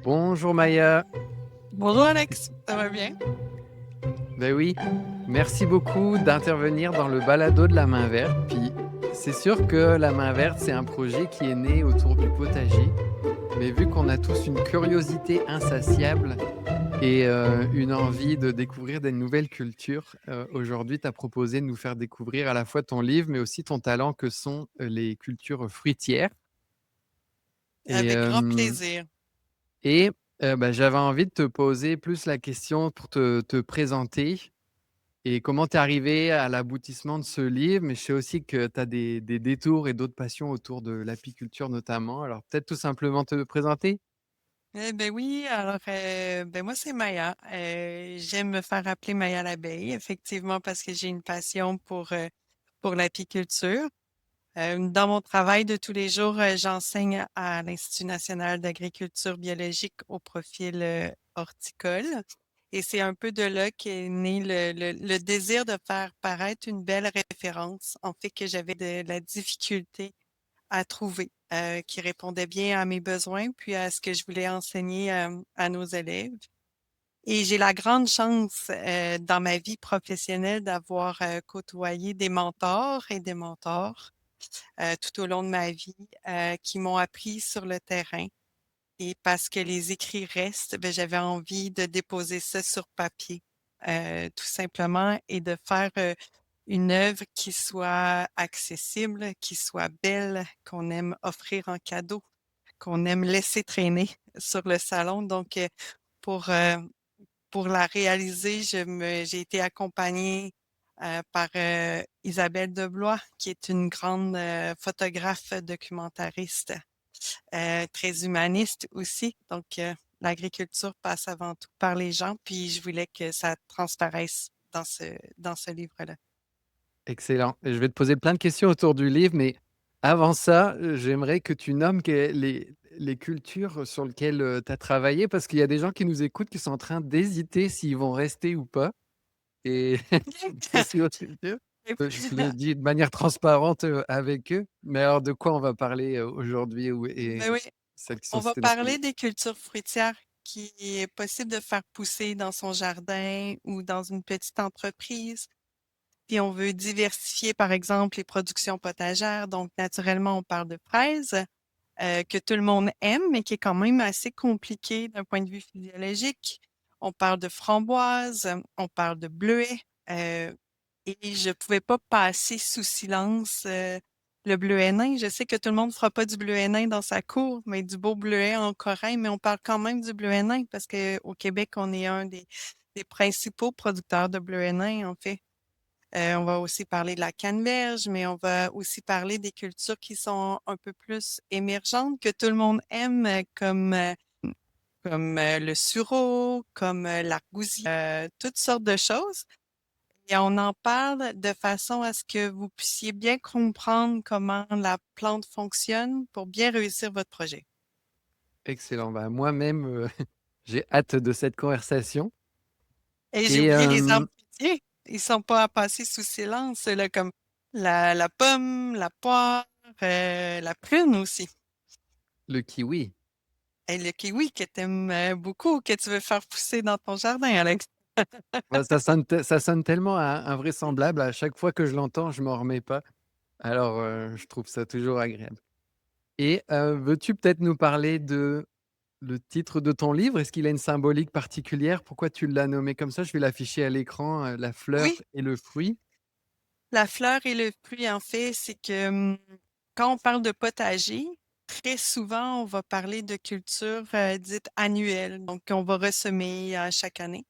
Bonjour Maya. Bonjour Alex, ça va bien? Ben oui, merci beaucoup d'intervenir dans le balado de la main verte. Puis c'est sûr que la main verte, c'est un projet qui est né autour du potager. Mais vu qu'on a tous une curiosité insatiable et une envie de découvrir des nouvelles cultures, aujourd'hui, tu as proposé de nous faire découvrir à la fois ton livre, mais aussi ton talent que sont les cultures fruitières. Et, Avec grand euh, plaisir. et bah, j'avais envie de te poser plus la question pour te présenter. Et comment tu es arrivé à l'aboutissement de ce livre? Mais je sais aussi que tu as des détours et d'autres passions autour de l'apiculture notamment. Alors peut-être tout simplement te présenter? Eh ben oui, alors moi c'est Maya. J'aime me faire appeler Maya l'abeille, effectivement, parce que j'ai une passion pour l'apiculture. Dans mon travail de tous les jours, j'enseigne à l'Institut national d'agriculture biologique au profil horticole. Et c'est un peu de là qu'est né le désir de faire paraître une belle référence, en fait que j'avais de la difficulté à trouver, qui répondait bien à mes besoins, puis à ce que je voulais enseigner, à nos élèves. Et j'ai la grande chance, dans ma vie professionnelle d'avoir, côtoyé des mentors et des mentors, tout au long de ma vie, qui m'ont appris sur le terrain. Et parce que les écrits restent, ben, j'avais envie de déposer ça sur papier, tout simplement et de faire, une œuvre qui soit accessible, qui soit belle, qu'on aime offrir en cadeau, qu'on aime laisser traîner sur le salon. Donc, pour, heu, pour la réaliser, j'ai été accompagnée, par, Isabelle Deblois, qui est une grande, photographe documentariste, très humaniste aussi. Donc, l'agriculture passe avant tout par les gens, puis je voulais que ça transparaisse dans ce livre-là. Excellent. Et je vais te poser plein de questions autour du livre, mais avant ça, j'aimerais que tu nommes les cultures sur lesquelles tu as travaillé, parce qu'il y a des gens qui nous écoutent qui sont en train d'hésiter s'ils vont rester ou pas. Et je suis aussi sûr, je le dis de manière transparente avec eux. Mais alors, de quoi on va parler aujourd'hui et Ben oui, celles qui on sont va citées dans ton parler livre? des cultures fruitières qui est possible de faire pousser dans son jardin ou dans une petite entreprise. Puis on veut diversifier, par exemple, les productions potagères. Donc, naturellement, on parle de fraises, que tout le monde aime, mais qui est quand même assez compliqué d'un point de vue physiologique. On parle de framboises, on parle de bleuets, et je pouvais pas passer sous silence, le bleuet nain. Je sais que tout le monde fera pas du bleuet nain dans sa cour, mais du beau bleuet en corail, mais on parle quand même du bleuet nain parce qu'au Québec, on est un des principaux producteurs de bleuet nain, en fait. On va aussi parler de la canneberge, mais on va aussi parler des cultures qui sont un peu plus émergentes, que tout le monde aime, comme le sureau, comme l'argousier, toutes sortes de choses. Et on en parle de façon à ce que vous puissiez bien comprendre comment la plante fonctionne pour bien réussir votre projet. Excellent. Bah, moi-même, j'ai hâte de cette conversation. Et j'ai Et oublié les arbres fruitiers. Ils sont pas à passer sous silence, là, comme la pomme, la poire, la prune aussi. le kiwi. Et le kiwi que tu aimes beaucoup, que tu veux faire pousser dans ton jardin, Alex. Bah, ça sonne tellement invraisemblable. À chaque fois que je l'entends, je m'en remets pas. Alors, je trouve ça toujours agréable. Et veux-tu peut-être nous parler de le titre de ton livre? Est-ce qu'il a une symbolique particulière? Pourquoi tu l'as nommé comme ça? Je vais l'afficher à l'écran, La fleur Oui, et le fruit. la fleur et le fruit, en fait, c'est que quand on parle de potager, très souvent, on va parler de culture dite annuelle. Donc, on va ressemer chaque année.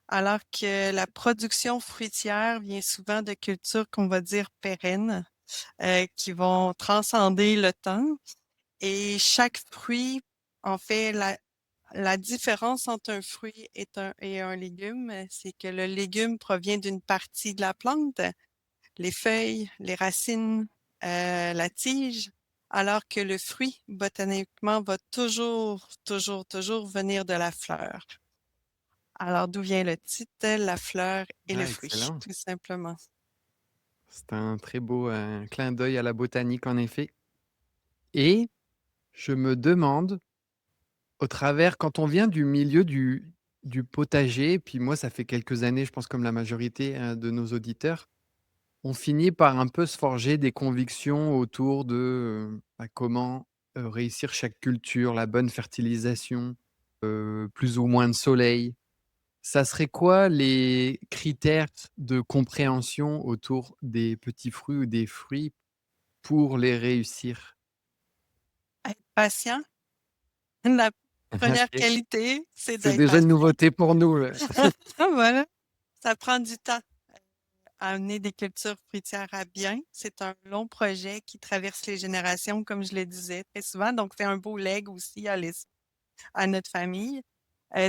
Alors que la production fruitière vient souvent de cultures qu'on va dire pérennes, qui vont transcender le temps. Et chaque fruit, en fait, la différence entre un fruit et un légume, c'est que le légume provient d'une partie de la plante, les feuilles, les racines, la tige, alors que le fruit, botaniquement, va toujours, toujours, toujours venir de la fleur. Alors, d'où vient le titre? La fleur et le Ah, fruit, excellent. tout simplement. C'est un très beau, clin d'œil à la botanique en effet. Et je me demande, au travers quand on vient du milieu du potager, puis moi, ça fait quelques années, je pense comme la majorité, de nos auditeurs, on finit par un peu se forger des convictions autour de, bah, comment, réussir chaque culture, la bonne fertilisation, plus ou moins de soleil. Ça serait quoi les critères de compréhension autour des petits fruits ou des fruits pour les réussir? Être patient, la première OK. qualité, c'est C'est d'être déjà une patient. nouveauté pour nous, là. Voilà, ça prend du temps. Amener des cultures fruitières à bien, c'est un long projet qui traverse les générations, comme je le disais très souvent. Donc, c'est un beau legs aussi à notre famille.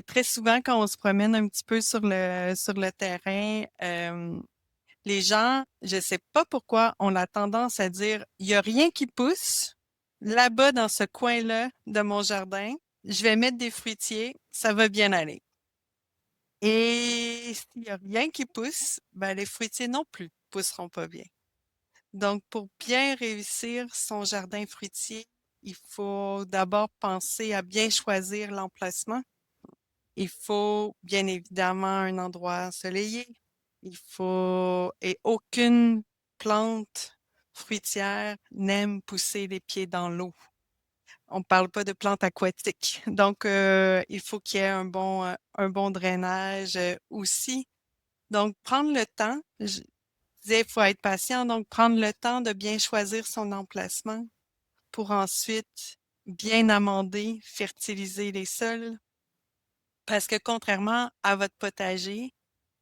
Très souvent, quand on se promène un petit peu sur le terrain, les gens, je ne sais pas pourquoi, on a tendance à dire, il n'y a rien qui pousse là-bas dans ce coin-là de mon jardin. Je vais mettre des fruitiers, ça va bien aller. Et s'il n'y a rien qui pousse, ben, les fruitiers non plus pousseront pas bien. Donc, pour bien réussir son jardin fruitier, il faut d'abord penser à bien choisir l'emplacement. Il faut bien évidemment un endroit ensoleillé. Et aucune plante fruitière n'aime pousser les pieds dans l'eau. On ne parle pas de plantes aquatiques. Donc, il faut qu'il y ait un bon drainage aussi. Donc, prendre le temps, je disais, il faut être patient, donc prendre le temps de bien choisir son emplacement pour ensuite bien amender, fertiliser les sols. Parce que contrairement à votre potager,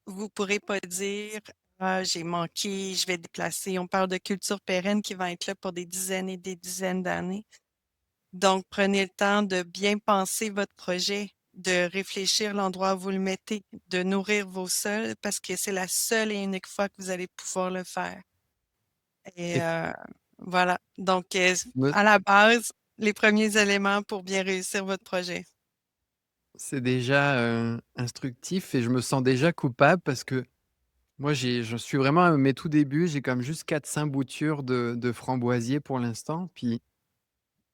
vous pourrez pas dire ah, j'ai manqué, je vais déplacer. On parle de culture pérenne qui va être là pour des dizaines et des dizaines d'années. Donc, prenez le temps de bien penser votre projet, de réfléchir l'endroit où vous le mettez, de nourrir vos sols parce que c'est la seule et unique fois que vous allez pouvoir le faire. Et Et voilà. Donc, me à la base, les premiers éléments pour bien réussir votre projet. c'est déjà, instructif et je me sens déjà coupable parce que moi, je suis vraiment à mes tout débuts. J'ai comme juste 4 5 boutures de framboisiers pour l'instant. Puis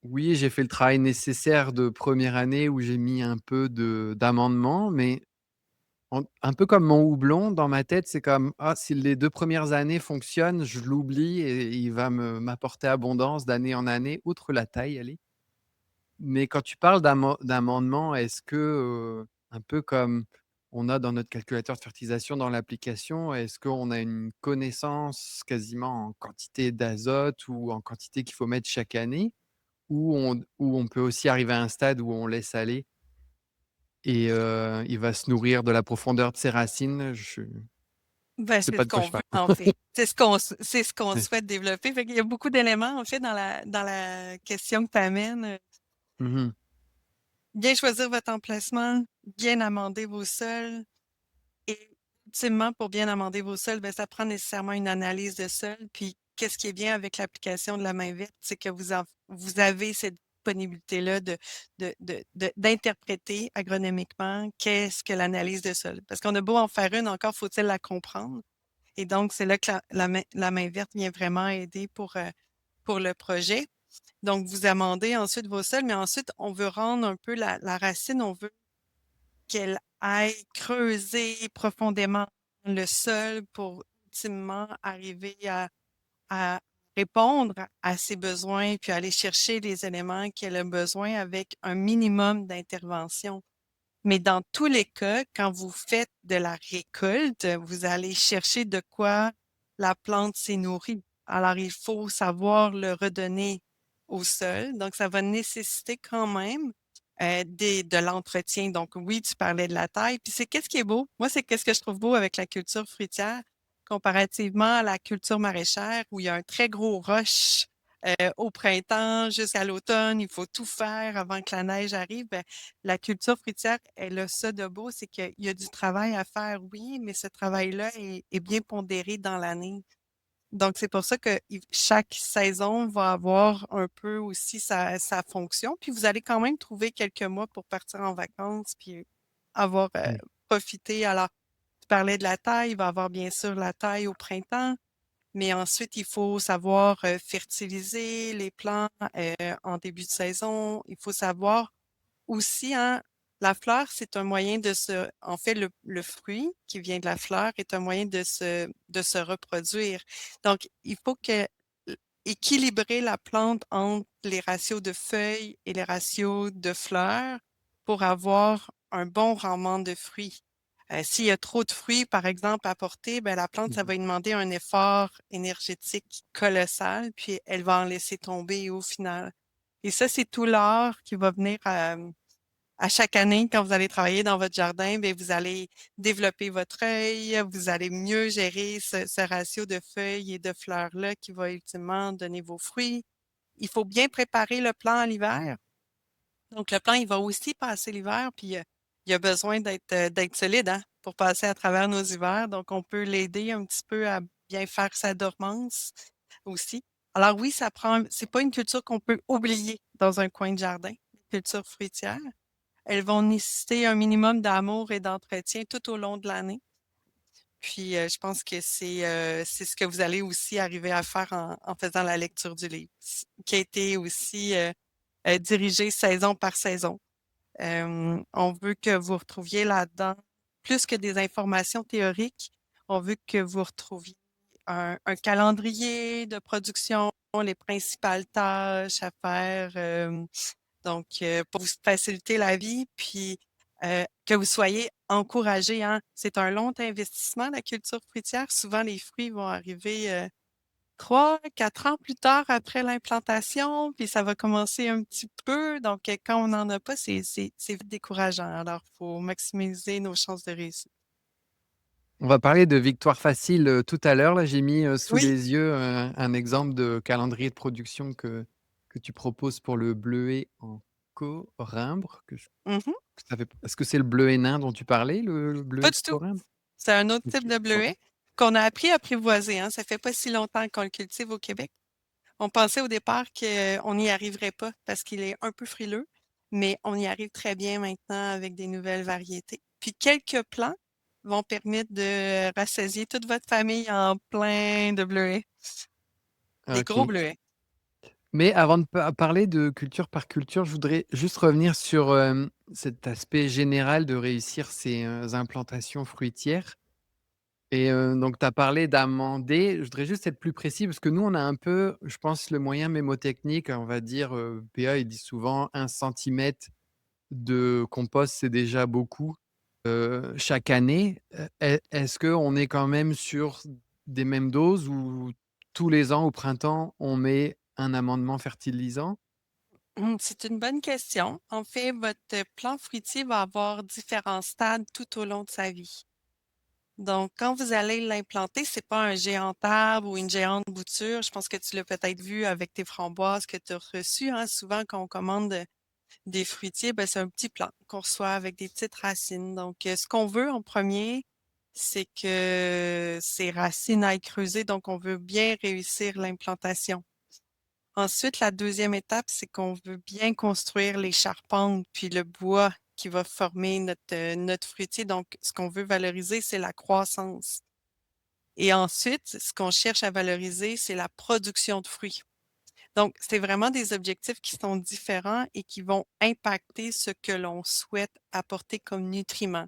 oui, j'ai fait le travail nécessaire de première année où j'ai mis un peu de d'amendement, mais un peu comme mon houblon, dans ma tête, c'est comme: «Ah, si les 2 premières années fonctionnent, je l'oublie et il va m'apporter abondance d'année en année», outre la taille, allez. Mais quand tu parles d'amendement, est-ce que, un peu comme on a dans notre calculateur de fertilisation dans l'application, est-ce qu'on a une connaissance quasiment en quantité d'azote ou en quantité qu'il faut mettre chaque année? Ou on peut aussi arriver à un stade où on laisse aller et il va se nourrir de la profondeur de ses racines? Je Ben, sais c'est pas ce de quoi qu'on je veut, parle. en fait. C'est ce qu'on Ouais. souhaite développer. Fait qu'il y a beaucoup d'éléments, en fait, dans la question que tu amènes. Mmh mh. Bien choisir votre emplacement, bien amender vos sols. Et ultimement, pour bien amender vos sols, ben, ça prend nécessairement une analyse de sol. Puis, qu'est-ce qui est bien avec l'application de la main verte, c'est que vous avez cette disponibilité-là d'interpréter agronomiquement qu'est-ce que l'analyse de sol. Parce qu'on a beau en faire une, encore faut-il la comprendre. Et donc, c'est là que la main verte vient vraiment aider pour le projet. Donc, vous amendez ensuite vos sols, mais ensuite, on veut rendre un peu la racine, on veut qu'elle aille creuser profondément le sol pour ultimement arriver à répondre à ses besoins, puis aller chercher les éléments qu'elle a besoin avec un minimum d'intervention. Mais dans tous les cas, quand vous faites de la récolte, vous allez chercher de quoi la plante s'est nourrie. Alors, il faut savoir le redonner au sol. Donc, ça va nécessiter quand même de l'entretien. Donc, oui, tu parlais de la taille. Puis c'est qu'est-ce qui est beau? Moi, c'est qu'est-ce que je trouve beau avec la culture fruitière comparativement à la culture maraîchère où il y a un très gros rush au printemps jusqu'à l'automne. Il faut tout faire avant que la neige arrive. Ben, la culture fruitière, elle a ça de beau, c'est qu'il y a du travail à faire, oui, mais ce travail-là est bien pondéré dans l'année. Donc, c'est pour ça que chaque saison va avoir un peu aussi sa fonction. Puis, vous allez quand même trouver quelques mois pour partir en vacances puis avoir Mmh. profité. Alors, tu parlais de la taille, il va y avoir bien sûr la taille au printemps, mais ensuite, il faut savoir fertiliser les plants en début de saison. Il faut savoir aussi, hein, la fleur, c'est un moyen de se en fait, le fruit qui vient de la fleur est un moyen de se reproduire. Donc il faut que équilibrer la plante entre les ratios de feuilles et les ratios de fleurs pour avoir un bon rendement de fruits. S'il y a trop de fruits, par exemple, à porter, ben, la plante, ça Mmh. va lui demander un effort énergétique colossal, puis elle va en laisser tomber au final. Et ça, c'est tout l'art qui va venir à chaque année quand vous allez travailler dans votre jardin, bien, vous allez développer votre œil, vous allez mieux gérer ce ratio de feuilles et de fleurs-là qui va ultimement donner vos fruits. Il faut bien préparer le plant à l'hiver. Donc, le plant, il va aussi passer l'hiver, puis il a besoin d'être solide, hein, pour passer à travers nos hivers. Donc, on peut l'aider un petit peu à bien faire sa dormance aussi. Alors oui, c'est pas une culture qu'on peut oublier dans un coin de jardin, culture fruitière. Elles vont nécessiter un minimum d'amour et d'entretien tout au long de l'année. Puis, je pense que c'est ce que vous allez aussi arriver à faire en faisant la lecture du livre, qui a été aussi dirigé saison par saison. On veut que vous retrouviez là-dedans, plus que des informations théoriques, on veut que vous retrouviez un calendrier de production, les principales tâches à faire. Donc, pour vous faciliter la vie, puis que vous soyez encouragés, hein. C'est un long investissement, la culture fruitière. Souvent, les fruits vont arriver 3, 4 ans plus tard après l'implantation, puis ça va commencer un petit peu. Donc, quand on n'en a pas, c'est vite décourageant. Alors, il faut maximiser nos chances de réussite. On va parler de victoire facile, tout à l'heure. Là, j'ai mis, sous Oui. les yeux, un exemple de calendrier de production que tu proposes pour le bleuet en corymbe, Mmh. que ça fait est-ce que c'est le bleuet nain dont tu parlais, le bleuet Pas de du tout. corymbe? C'est un autre OK, type de bon. bleuet qu'on a appris à apprivoiser, hein. Ça fait pas si longtemps qu'on le cultive au Québec. On pensait au départ qu'on n'y arriverait pas parce qu'il est un peu frileux, mais on y arrive très bien maintenant avec des nouvelles variétés. Puis quelques plants vont permettre de rassasier toute votre famille en plein de bleuets, des gros OK. bleuets. Mais avant de parler de culture par culture, je voudrais juste revenir sur, cet aspect général de réussir ces, implantations fruitières et donc tu as parlé d'amender. Je voudrais juste être plus précis parce que nous, on a un peu, je pense, le moyen mémotechnique, on va dire, PA, il dit souvent 1 centimètre de compost, c'est déjà beaucoup, chaque année. Est-ce qu'on est quand même sur des mêmes doses ou tous les ans au printemps, on met un amendement fertilisant? C'est une bonne question. En fait, votre plant fruitier va avoir différents stades tout au long de sa vie. Donc, quand vous allez l'implanter, c'est pas un géant arbre ou une géante bouture. Je pense que tu l'as peut-être vu avec tes framboises que tu as reçues, hein. Souvent, quand on commande des fruitiers, ben, c'est un petit plant qu'on reçoit avec des petites racines. Donc, ce qu'on veut en premier, c'est que ces racines aillent creuser. Donc, on veut bien réussir l'implantation. Ensuite, la deuxième étape, c'est qu'on veut bien construire les charpentes, puis le bois qui va former notre fruitier. Donc, ce qu'on veut valoriser, c'est la croissance. Et ensuite, ce qu'on cherche à valoriser, c'est la production de fruits. Donc, c'est vraiment des objectifs qui sont différents et qui vont impacter ce que l'on souhaite apporter comme nutriments.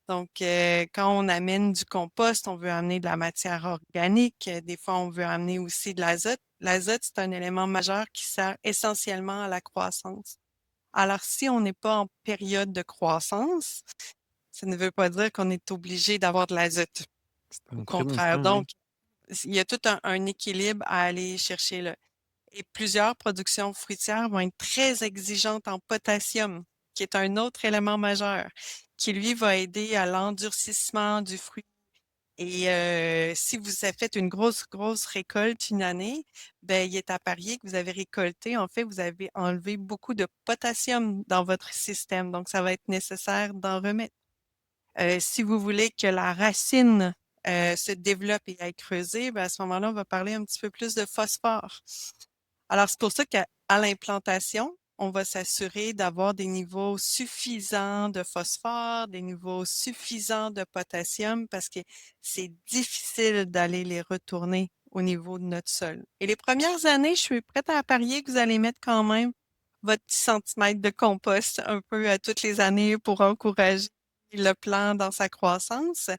Donc, quand on amène du compost, on veut amener de la matière organique. Des fois, on veut amener aussi de l'azote. L'azote, c'est un élément majeur qui sert essentiellement à la croissance. Alors, si on n'est pas en période de croissance, ça ne veut pas dire qu'on est obligé d'avoir de l'azote. C'est Au un très bon contraire. point, oui. Donc, il y a tout un équilibre à aller chercher là. Et plusieurs productions fruitières vont être très exigeantes en potassium, qui est un autre élément majeur, qui lui va aider à l'endurcissement du fruit. Et si vous avez fait une grosse, grosse récolte une année, ben, il est à parier que vous avez récolté, en fait, vous avez enlevé beaucoup de potassium dans votre système. Donc, ça va être nécessaire d'en remettre. Si vous voulez que la racine se développe et aille creuser, ben, à ce moment-là, on va parler un petit peu plus de phosphore. Alors, c'est pour ça qu'à l'implantation, on va s'assurer d'avoir des niveaux suffisants de phosphore, des niveaux suffisants de potassium, parce que c'est difficile d'aller les retourner au niveau de notre sol. Et les premières années, je suis prête à parier que vous allez mettre quand même votre petit centimètre de compost un peu à toutes les années pour encourager le plant dans sa croissance.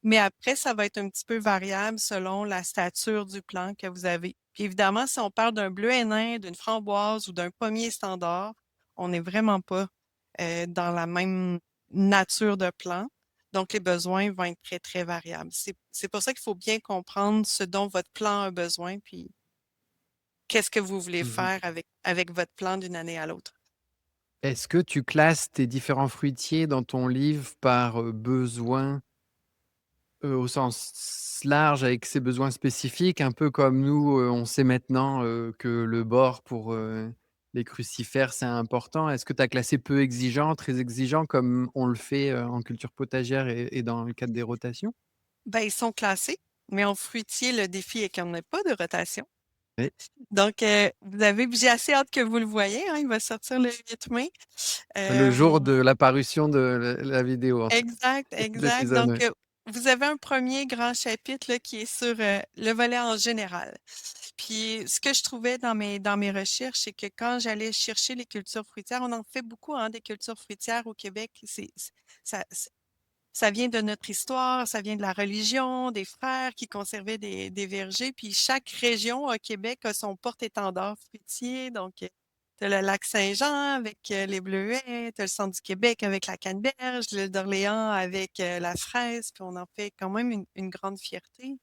Mais après, ça va être un petit peu variable selon la stature du plant que vous avez. Puis évidemment, si on parle d'un bleuet nain, d'une framboise ou d'un pommier standard, on n'est vraiment pas dans la même nature de plant. Donc, les besoins vont être très, très variables. C'est pour ça qu'il faut bien comprendre ce dont votre plant a besoin, puis qu'est-ce que vous voulez Mmh. faire avec votre plant d'une année à l'autre. Est-ce que tu classes tes différents fruitiers dans ton livre par, besoin, au sens large avec ses besoins spécifiques? Un peu comme nous, on sait maintenant, que le bord pour, les crucifères, c'est important. Est-ce que tu as classé peu exigeant, très exigeant comme on le fait, en culture potagère et dans le cadre des rotations? Ben, ils sont classés, mais en fruitier, le défi est qu'il n'y en ait pas de rotation. Oui. Donc, j'ai assez hâte que vous le voyez, hein, il va sortir le 8 mai. Le jour de Hem, la parution de la vidéo, en fait, exact, de exact. l'épisode, Donc, ouais. vous avez un premier grand chapitre là, qui est sur le volet en général. Puis, ce que je trouvais dans mes recherches, c'est que quand j'allais chercher les cultures fruitières, on en fait beaucoup, hein, des cultures fruitières au Québec. Ça, ça vient de notre histoire, ça vient de la religion, des frères qui conservaient des vergers. Puis chaque région au Québec a son porte-étendard fruitier. Donc, tu as le lac Saint-Jean avec les bleuets, tu as le centre du Québec avec la canneberge, l'île d'Orléans avec la fraise, puis on en fait quand même une grande fierté.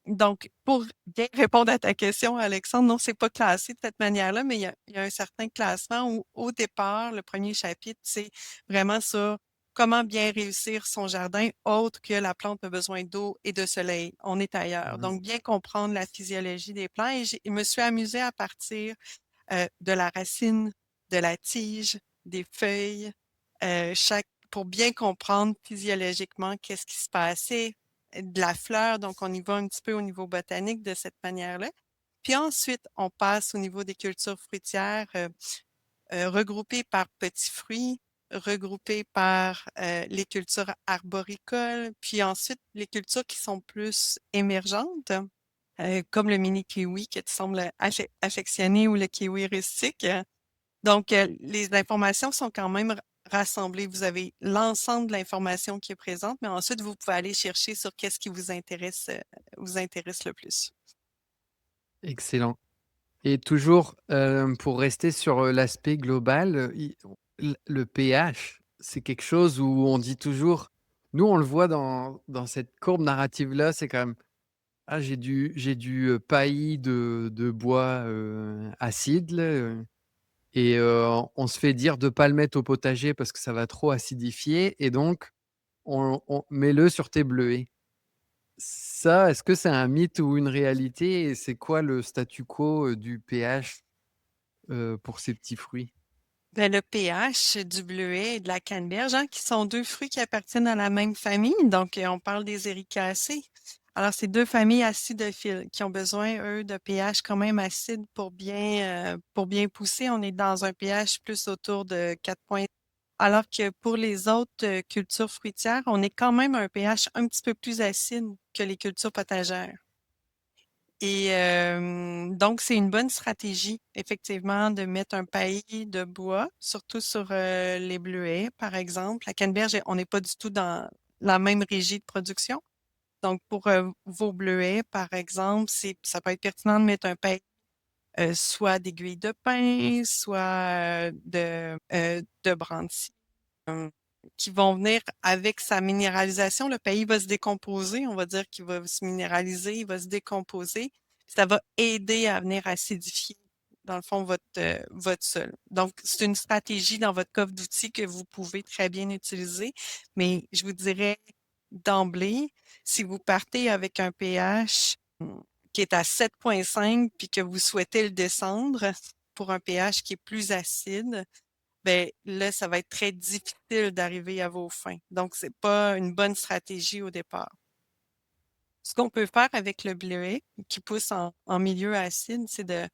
Donc, pour bien répondre à ta question, Alexandre, non, c'est pas classé de cette manière-là, mais il y a un certain classement où, au départ, le premier chapitre, c'est vraiment ça, comment bien réussir son jardin autre que la plante a besoin d'eau et de soleil. On est ailleurs. Mmh. Donc, bien comprendre la physiologie des plants. Et je me suis amusée à partir de la racine, de la tige, des feuilles, pour bien comprendre physiologiquement qu'est-ce qui se passait, de la fleur, donc on y va un petit peu au niveau botanique de cette manière-là. Puis ensuite, on passe au niveau des cultures fruitières, regroupées par petits fruits, regroupées par les cultures arboricoles, puis ensuite les cultures qui sont plus émergentes, comme le mini kiwi que tu sembles affectionner ou le kiwi rustique. Donc, les informations sont quand même rassemblées. Vous avez l'ensemble de l'information qui est présente, mais ensuite, vous pouvez aller chercher sur qu'est-ce qui vous intéresse le plus. Excellent. Et toujours, pour rester sur, l'aspect global, i le pH, c'est quelque chose où on dit toujours nous, on le voit dans cette courbe narrative-là, c'est quand même: «Ah, j'ai du paillis de bois, acide là, et on se fait dire de pas le mettre au potager parce que ça va trop acidifier et donc on mets-le sur tes bleuets». Ça, est-ce que c'est un mythe ou une réalité et c'est quoi le statu quo, du pH, pour ces petits fruits? Ben, le pH du bleuet et de la canneberge, hein, qui sont 2 fruits qui appartiennent à la même famille, donc on parle des éricacées. Alors, c'est 2 familles acidophiles qui ont besoin, eux, de pH quand même acide pour bien pousser. On est dans un pH plus autour de 4 alors que pour les autres, cultures fruitières, on est quand même à un pH un petit peu plus acide que les cultures potagères. Et donc c'est une bonne stratégie effectivement de mettre un paillis de bois, surtout sur, les bleuets, par exemple. La canneberge, on n'est pas du tout dans la même régie de production. Donc pour, vos bleuets, par exemple, ça peut être pertinent de mettre un paillis, soit d'aiguilles de pin, soit, de brandis. Qui vont venir avec sa minéralisation. Le pays va se décomposer, on va dire qu'il va se minéraliser, il va se décomposer. Ça va aider à venir acidifier, dans le fond, votre sol. Donc, c'est une stratégie dans votre coffre d'outils que vous pouvez très bien utiliser. Mais je vous dirais d'emblée, si vous partez avec un pH qui est à 7,5 puis que vous souhaitez le descendre pour un pH qui est plus acide, ben là, ça va être très difficile d'arriver à vos fins. Donc, c'est pas une bonne stratégie au départ. Ce qu'on peut faire avec le bleuet qui pousse en milieu acide, c'est de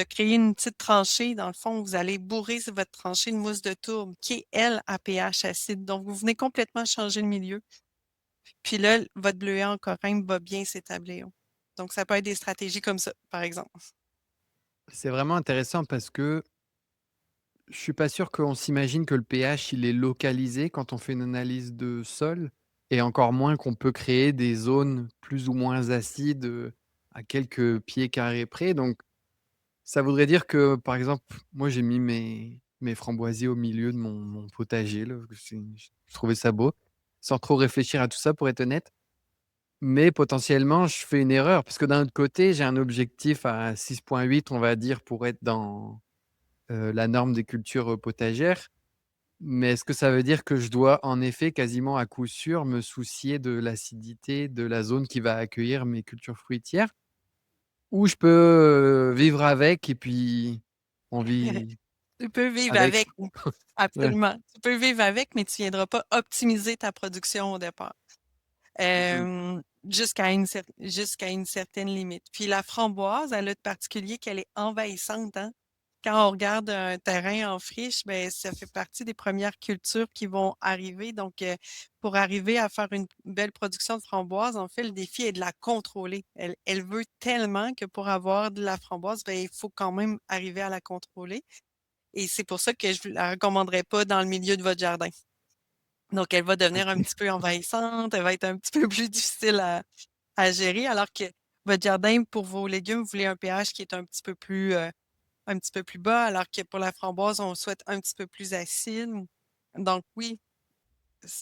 créer une petite tranchée. Dans le fond, vous allez bourrer votre tranchée de mousse de tourbe qui est, elle, à pH acide. Donc, vous venez complètement changer le milieu. Puis là, votre bleuet en corail va bien s'établir. Donc, ça peut être des stratégies comme ça, par exemple. C'est vraiment intéressant parce que je suis pas sûr qu'on s'imagine que le pH, il est localisé quand on fait une analyse de sol et encore moins qu'on peut créer des zones plus ou moins acides, à quelques pieds carrés près. Donc ça voudrait dire que, par exemple, moi, j'ai mis mes framboisiers au milieu de mon potager là, que c'est je trouvais ça beau, sans trop réfléchir à tout ça pour être honnête. Mais potentiellement, je fais une erreur parce que d'un autre côté, j'ai un objectif à 6,8, on va dire, pour être dans, la norme des cultures, potagères. Mais est-ce que ça veut dire que je dois en effet, quasiment à coup sûr, me soucier de l'acidité de la zone qui va accueillir mes cultures fruitières? Ou je peux, vivre avec et puis on vit Tu peux vivre avec? avec, oui, Ouais. absolument. Tu peux vivre avec, mais tu viendras pas optimiser ta production au départ. Mmh. Jusqu'à une certaine limite. Puis la framboise, elle a de particulier qu'elle est envahissante, hein. Quand on regarde un terrain en friche, ben ça fait partie des premières cultures qui vont arriver. Donc, pour arriver à faire une belle production de framboise, en fait, le défi est de la contrôler. Elle veut tellement que pour avoir de la framboise, ben il faut quand même arriver à la contrôler et c'est pour ça que je ne la recommanderais pas dans le milieu de votre jardin. Donc, elle va devenir un OK. petit peu envahissante, elle va être un petit peu plus difficile à gérer, alors que votre jardin, pour vos légumes, vous voulez un pH qui est un petit peu plus bas, alors que pour la framboise, on souhaite un petit peu plus acide. Donc oui,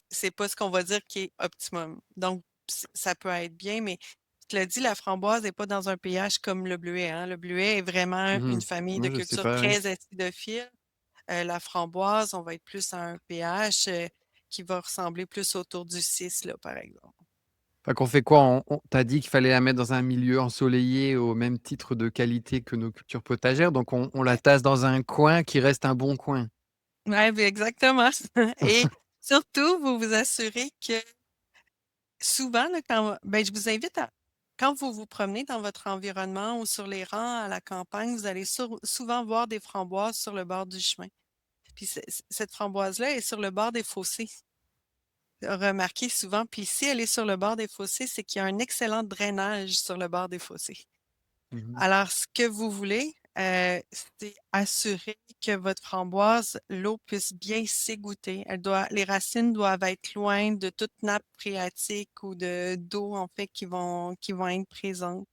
c'est pas ce qu'on va dire qui est optimum. Donc, ça peut être bien, mais je te l'ai dit, la framboise n'est pas dans un pH comme le bleuet, hein. Le bleuet est vraiment Mmh. une famille de Moi, je sais cultures pas, ouais. très acidophiles. La framboise, on va être plus à un pH, qui va ressembler plus autour du 6 là, par exemple. Fait qu'on fait quoi? On tu dit qu'il fallait la mettre dans un milieu ensoleillé au même titre de qualité que nos cultures potagères, donc on la tasse dans un coin qui reste un bon coin? Ouais, beh, exactement et surtout, vous vous assurez que souvent, là, je vous invite à quand vous vous promenez dans votre environnement ou sur les rangs à la campagne, vous allez souvent voir des framboises sur le bord du chemin. Puis cette framboise-là est sur le bord des fossés. Remarquez souvent, puis si elle est sur le bord des fossés, c'est qu'il y a un excellent drainage sur le bord des fossés. Mmh. Alors, ce que vous voulez, c'est assurer que votre framboise, l'eau puisse bien s'égoutter. Les racines doivent être loin de toute nappe phréatique ou d'eau, en fait, qui vont être présentes.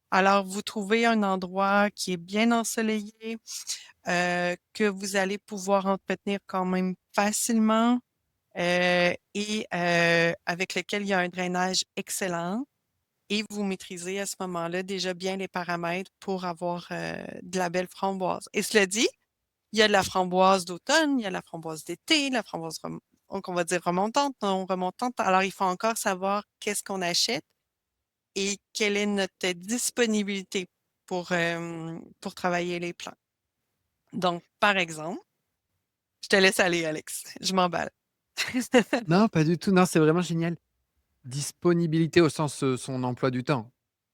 Alors, vous trouvez un endroit qui est bien ensoleillé, que vous allez pouvoir entretenir quand même facilement, et avec lequel il y a un drainage excellent. Et vous maîtrisez à ce moment-là déjà bien les paramètres pour avoir, de la belle framboise. Et cela dit, il y a de la framboise d'automne, il y a la framboise d'été, la framboise donc on va dire remontante, non remontante. Alors il faut encore savoir qu'est-ce qu'on achète et quelle est notre disponibilité pour travailler les plants. Donc par exemple, je te laisse aller Alex, je m'emballe. Non, pas du tout, non, c'est vraiment génial. Disponibilité au sens, son emploi du temps?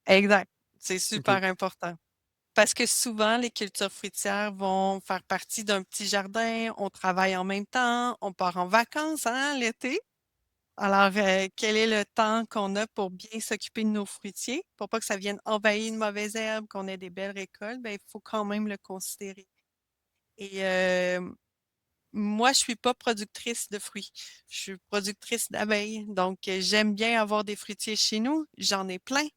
Exact, c'est OK. super important. Parce que souvent, les cultures fruitières vont faire partie d'un petit jardin, on travaille en même temps, on part en vacances, hein, l'été. Alors, quel est le temps qu'on a pour bien s'occuper de nos fruitiers, pour pas que ça vienne envahir une mauvaise herbe, qu'on ait des belles récoltes? Ben, il faut quand même le considérer. Et moi, je suis pas productrice de fruits. Je suis productrice d'abeilles. Donc, j'aime bien avoir des fruitiers chez nous. J'en ai plein,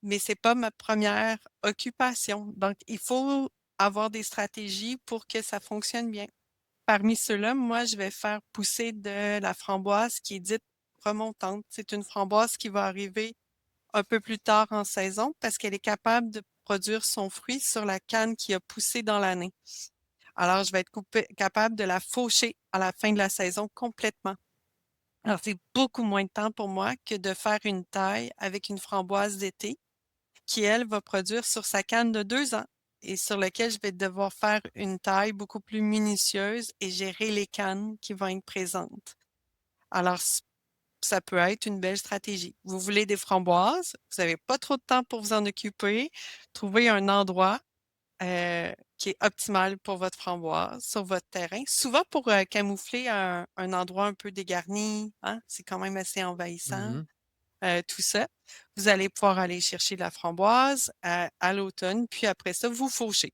mais c'est pas ma première occupation. Donc, il faut avoir des stratégies pour que ça fonctionne bien. Parmi ceux-là, moi, je vais faire pousser de la framboise qui est dite remontante. C'est une framboise qui va arriver un peu plus tard en saison parce qu'elle est capable de produire son fruit sur la canne qui a poussé dans l'année. Alors, je vais être capable de la faucher à la fin de la saison complètement. Alors, c'est beaucoup moins de temps pour moi que de faire une taille avec une framboise d'été qui, elle, va produire sur sa canne de 2 ans et sur lequel je vais devoir faire une taille beaucoup plus minutieuse et gérer les cannes qui vont être présentes. Alors, ça peut être une belle stratégie. Vous voulez des framboises, vous n'avez pas trop de temps pour vous en occuper, trouvez un endroit qui est optimal pour votre framboise sur votre terrain. Souvent pour, camoufler un endroit un peu dégarni, hein, c'est quand même assez envahissant, Mmh. tout ça. Vous allez pouvoir aller chercher de la framboise à l'automne, puis après ça, vous fauchez.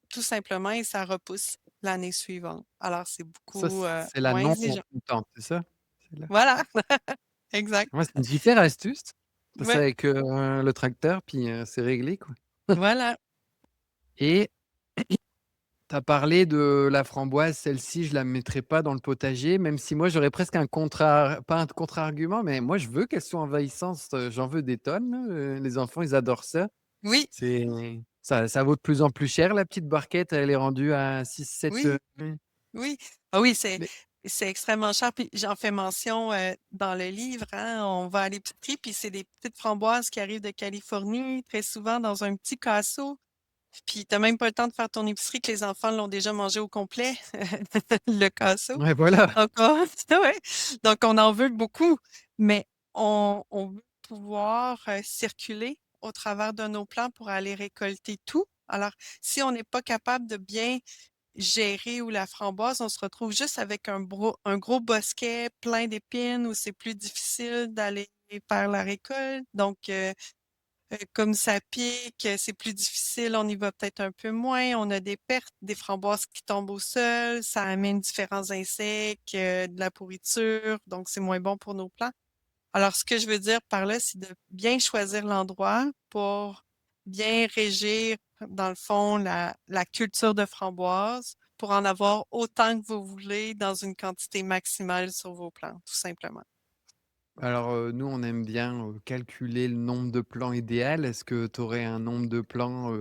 tout simplement et ça repousse l'année suivante. Alors c'est Ça, beaucoup, c'est la moins non exigeant. montante, c'est ça? C'est là? Voilà, exact. Ouais, c'est une super astuce. Ça, c'est Ouais, avec, le tracteur puis, c'est réglé, quoi. voilà. Et tu as parlé de la framboise, celle-ci, je la mettrais pas dans le potager, même si moi, j'aurais presque un contra pas un contre-argument, mais moi, je veux qu'elle soit envahissante, j'en veux des tonnes, là, les enfants, ils adorent ça. Oui, C'est ça vaut de plus en plus cher, la petite barquette, elle est rendue à 6-7. oui, oui. Ah oui, c'est Mais c'est extrêmement cher, puis j'en fais mention, dans le livre, hein. On va à l'épicerie, puis c'est des petites framboises qui arrivent de Californie, très souvent dans un petit casseau. Puis tu même pas le temps de faire ton épicerie que les enfants l'ont déjà mangé au complet, le casseau. ouais, voilà. Donc on ouais, donc on en veut beaucoup, mais on veut pouvoir, circuler au travers de nos plants pour aller récolter tout. Alors, si on n'est pas capable de bien gérer ou la framboise, on se retrouve juste avec un gros bosquet plein d'épines où c'est plus difficile d'aller faire la récolte. Donc, comme ça pique, c'est plus difficile, on y va peut-être un peu moins, on a des pertes, des framboises qui tombent au sol, ça amène différents insectes, de la pourriture, donc c'est moins bon pour nos plants. Alors, ce que je veux dire par là, c'est de bien choisir l'endroit pour bien régir, dans le fond, la culture de framboises pour en avoir autant que vous voulez dans une quantité maximale sur vos plants, tout simplement. Alors, nous, on aime bien, calculer le nombre de plants idéal. Est-ce que tu aurais un nombre de plants,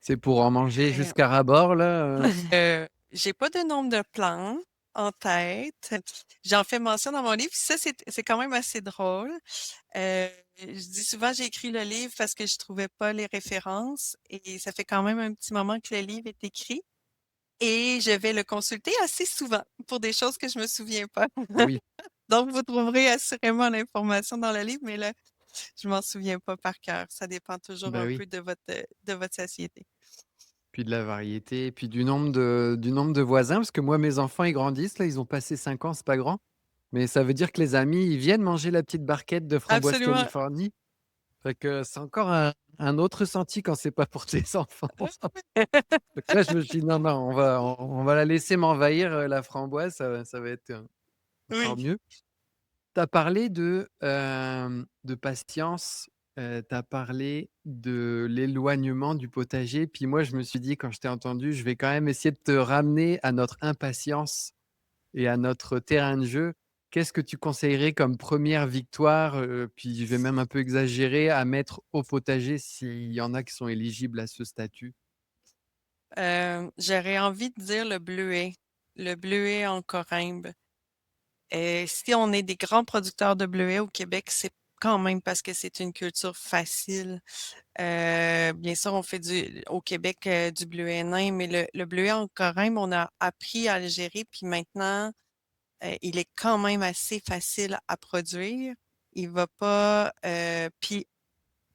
c'est pour en manger Euh, jusqu'à ras-bord, là? J'ai pas de nombre de plants en tête. J'en fais mention dans mon livre, puis ça, c'est quand même assez drôle. Je dis souvent, j'ai écrit le livre parce que je trouvais pas les références et ça fait quand même un petit moment que le livre est écrit et je vais le consulter assez souvent pour des choses que je me souviens pas. Oui, Donc, vous trouverez assurément l'information dans le livre, mais là, je m'en souviens pas par cœur. Ça dépend toujours bah, un oui. peu de votre satiété. Puis de la variété, puis du nombre de voisins, parce que moi, mes enfants, ils grandissent, là, ils ont passé 5 ans, c'est pas grand, mais ça veut dire que les amis, ils viennent manger la petite barquette de framboise Absolument. Californie. Fait que c'est encore un autre ressenti quand c'est pas pour tes enfants. Donc là, je me suis dit: «Non, non, on va la laisser m'envahir, la framboise, ça va être, encore Oui. mieux». Tu as parlé de patience, tu as parlé de l'éloignement du potager, puis moi, je me suis dit quand je t'ai entendu, je vais quand même essayer de te ramener à notre impatience et à notre terrain de jeu. Qu'est-ce que tu conseillerais comme première victoire, puis je vais même un peu exagérer, à mettre au potager s'il y en a qui sont éligibles à ce statut? J'aurais envie de dire le bleuet en corymbe. Si on est des grands producteurs de bleuets au Québec, c'est quand même parce que c'est une culture facile. Bien sûr, on fait au Québec, du bleuet nain, mais le bleuet en corymbe, on a appris à le gérer, puis maintenant, il est quand même assez facile à produire. Il va pas, puis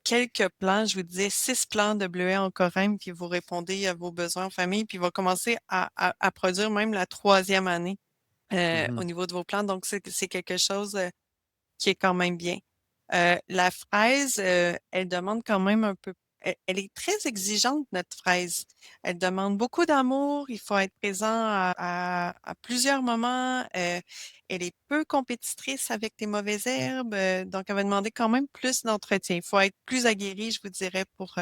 quelques plants, je vous disais 6 plants de bleuets en corymbe, puis vous répondez à vos besoins en famille, puis il va commencer à produire même la troisième année, au Mmh. niveau de vos plants. Donc c'est quelque chose, qui est quand même bien. La fraise, elle demande quand même un peu elle est très exigeante, notre fraise. Elle demande beaucoup d'amour, il faut être présent à plusieurs moments. Elle est peu compétitrice avec les mauvaises herbes, donc elle va demander quand même plus d'entretien. Il faut être plus aguerri, je vous dirais, pour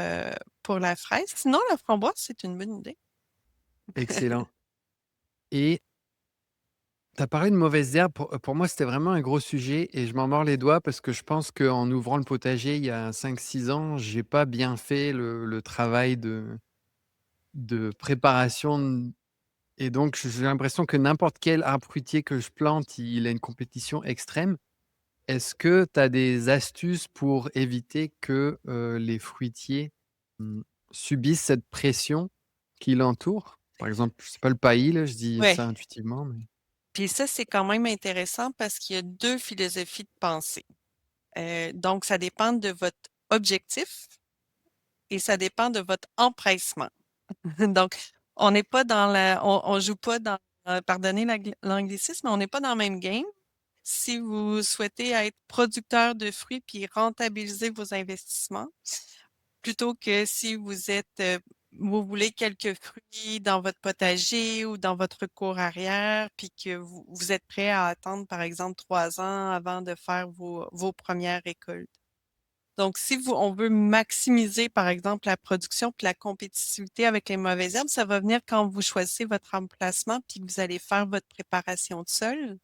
la fraise. Sinon, la framboise, c'est une bonne idée. Excellent. Et tu as parlé de mauvaises herbes. Pour moi, c'était vraiment un gros sujet et je m'en mords les doigts parce que je pense qu'en ouvrant le potager il y a 5-6 ans, j'ai pas bien fait le travail de préparation. Et donc, j'ai l'impression que n'importe quel arbre fruitier que je plante, il a une compétition extrême. Est-ce que tu as des astuces pour éviter que, les fruitiers, mmh, subissent cette pression qui l'entoure? Par exemple, je sais pas, le paillis là, je dis Ouais. ça intuitivement, mais Puis ça, c'est quand même intéressant parce qu'il y a 2 philosophies de pensée. Donc ça dépend de votre objectif et ça dépend de votre empressement. Donc, on n'est pas dans on joue pas dans, pardonnez l'anglicisme, mais on n'est pas dans le même game. Si vous souhaitez être producteur de fruits puis rentabiliser vos investissements, plutôt que si vous êtes vous voulez quelques fruits dans votre potager ou dans votre cour arrière, puis que vous êtes prêt à attendre, par exemple, 3 ans avant de faire vos premières récoltes. Donc, si on veut maximiser, par exemple, la production puis la compétitivité avec les mauvaises herbes, ça va venir quand vous choisissez votre emplacement puis que vous allez faire votre préparation de sol.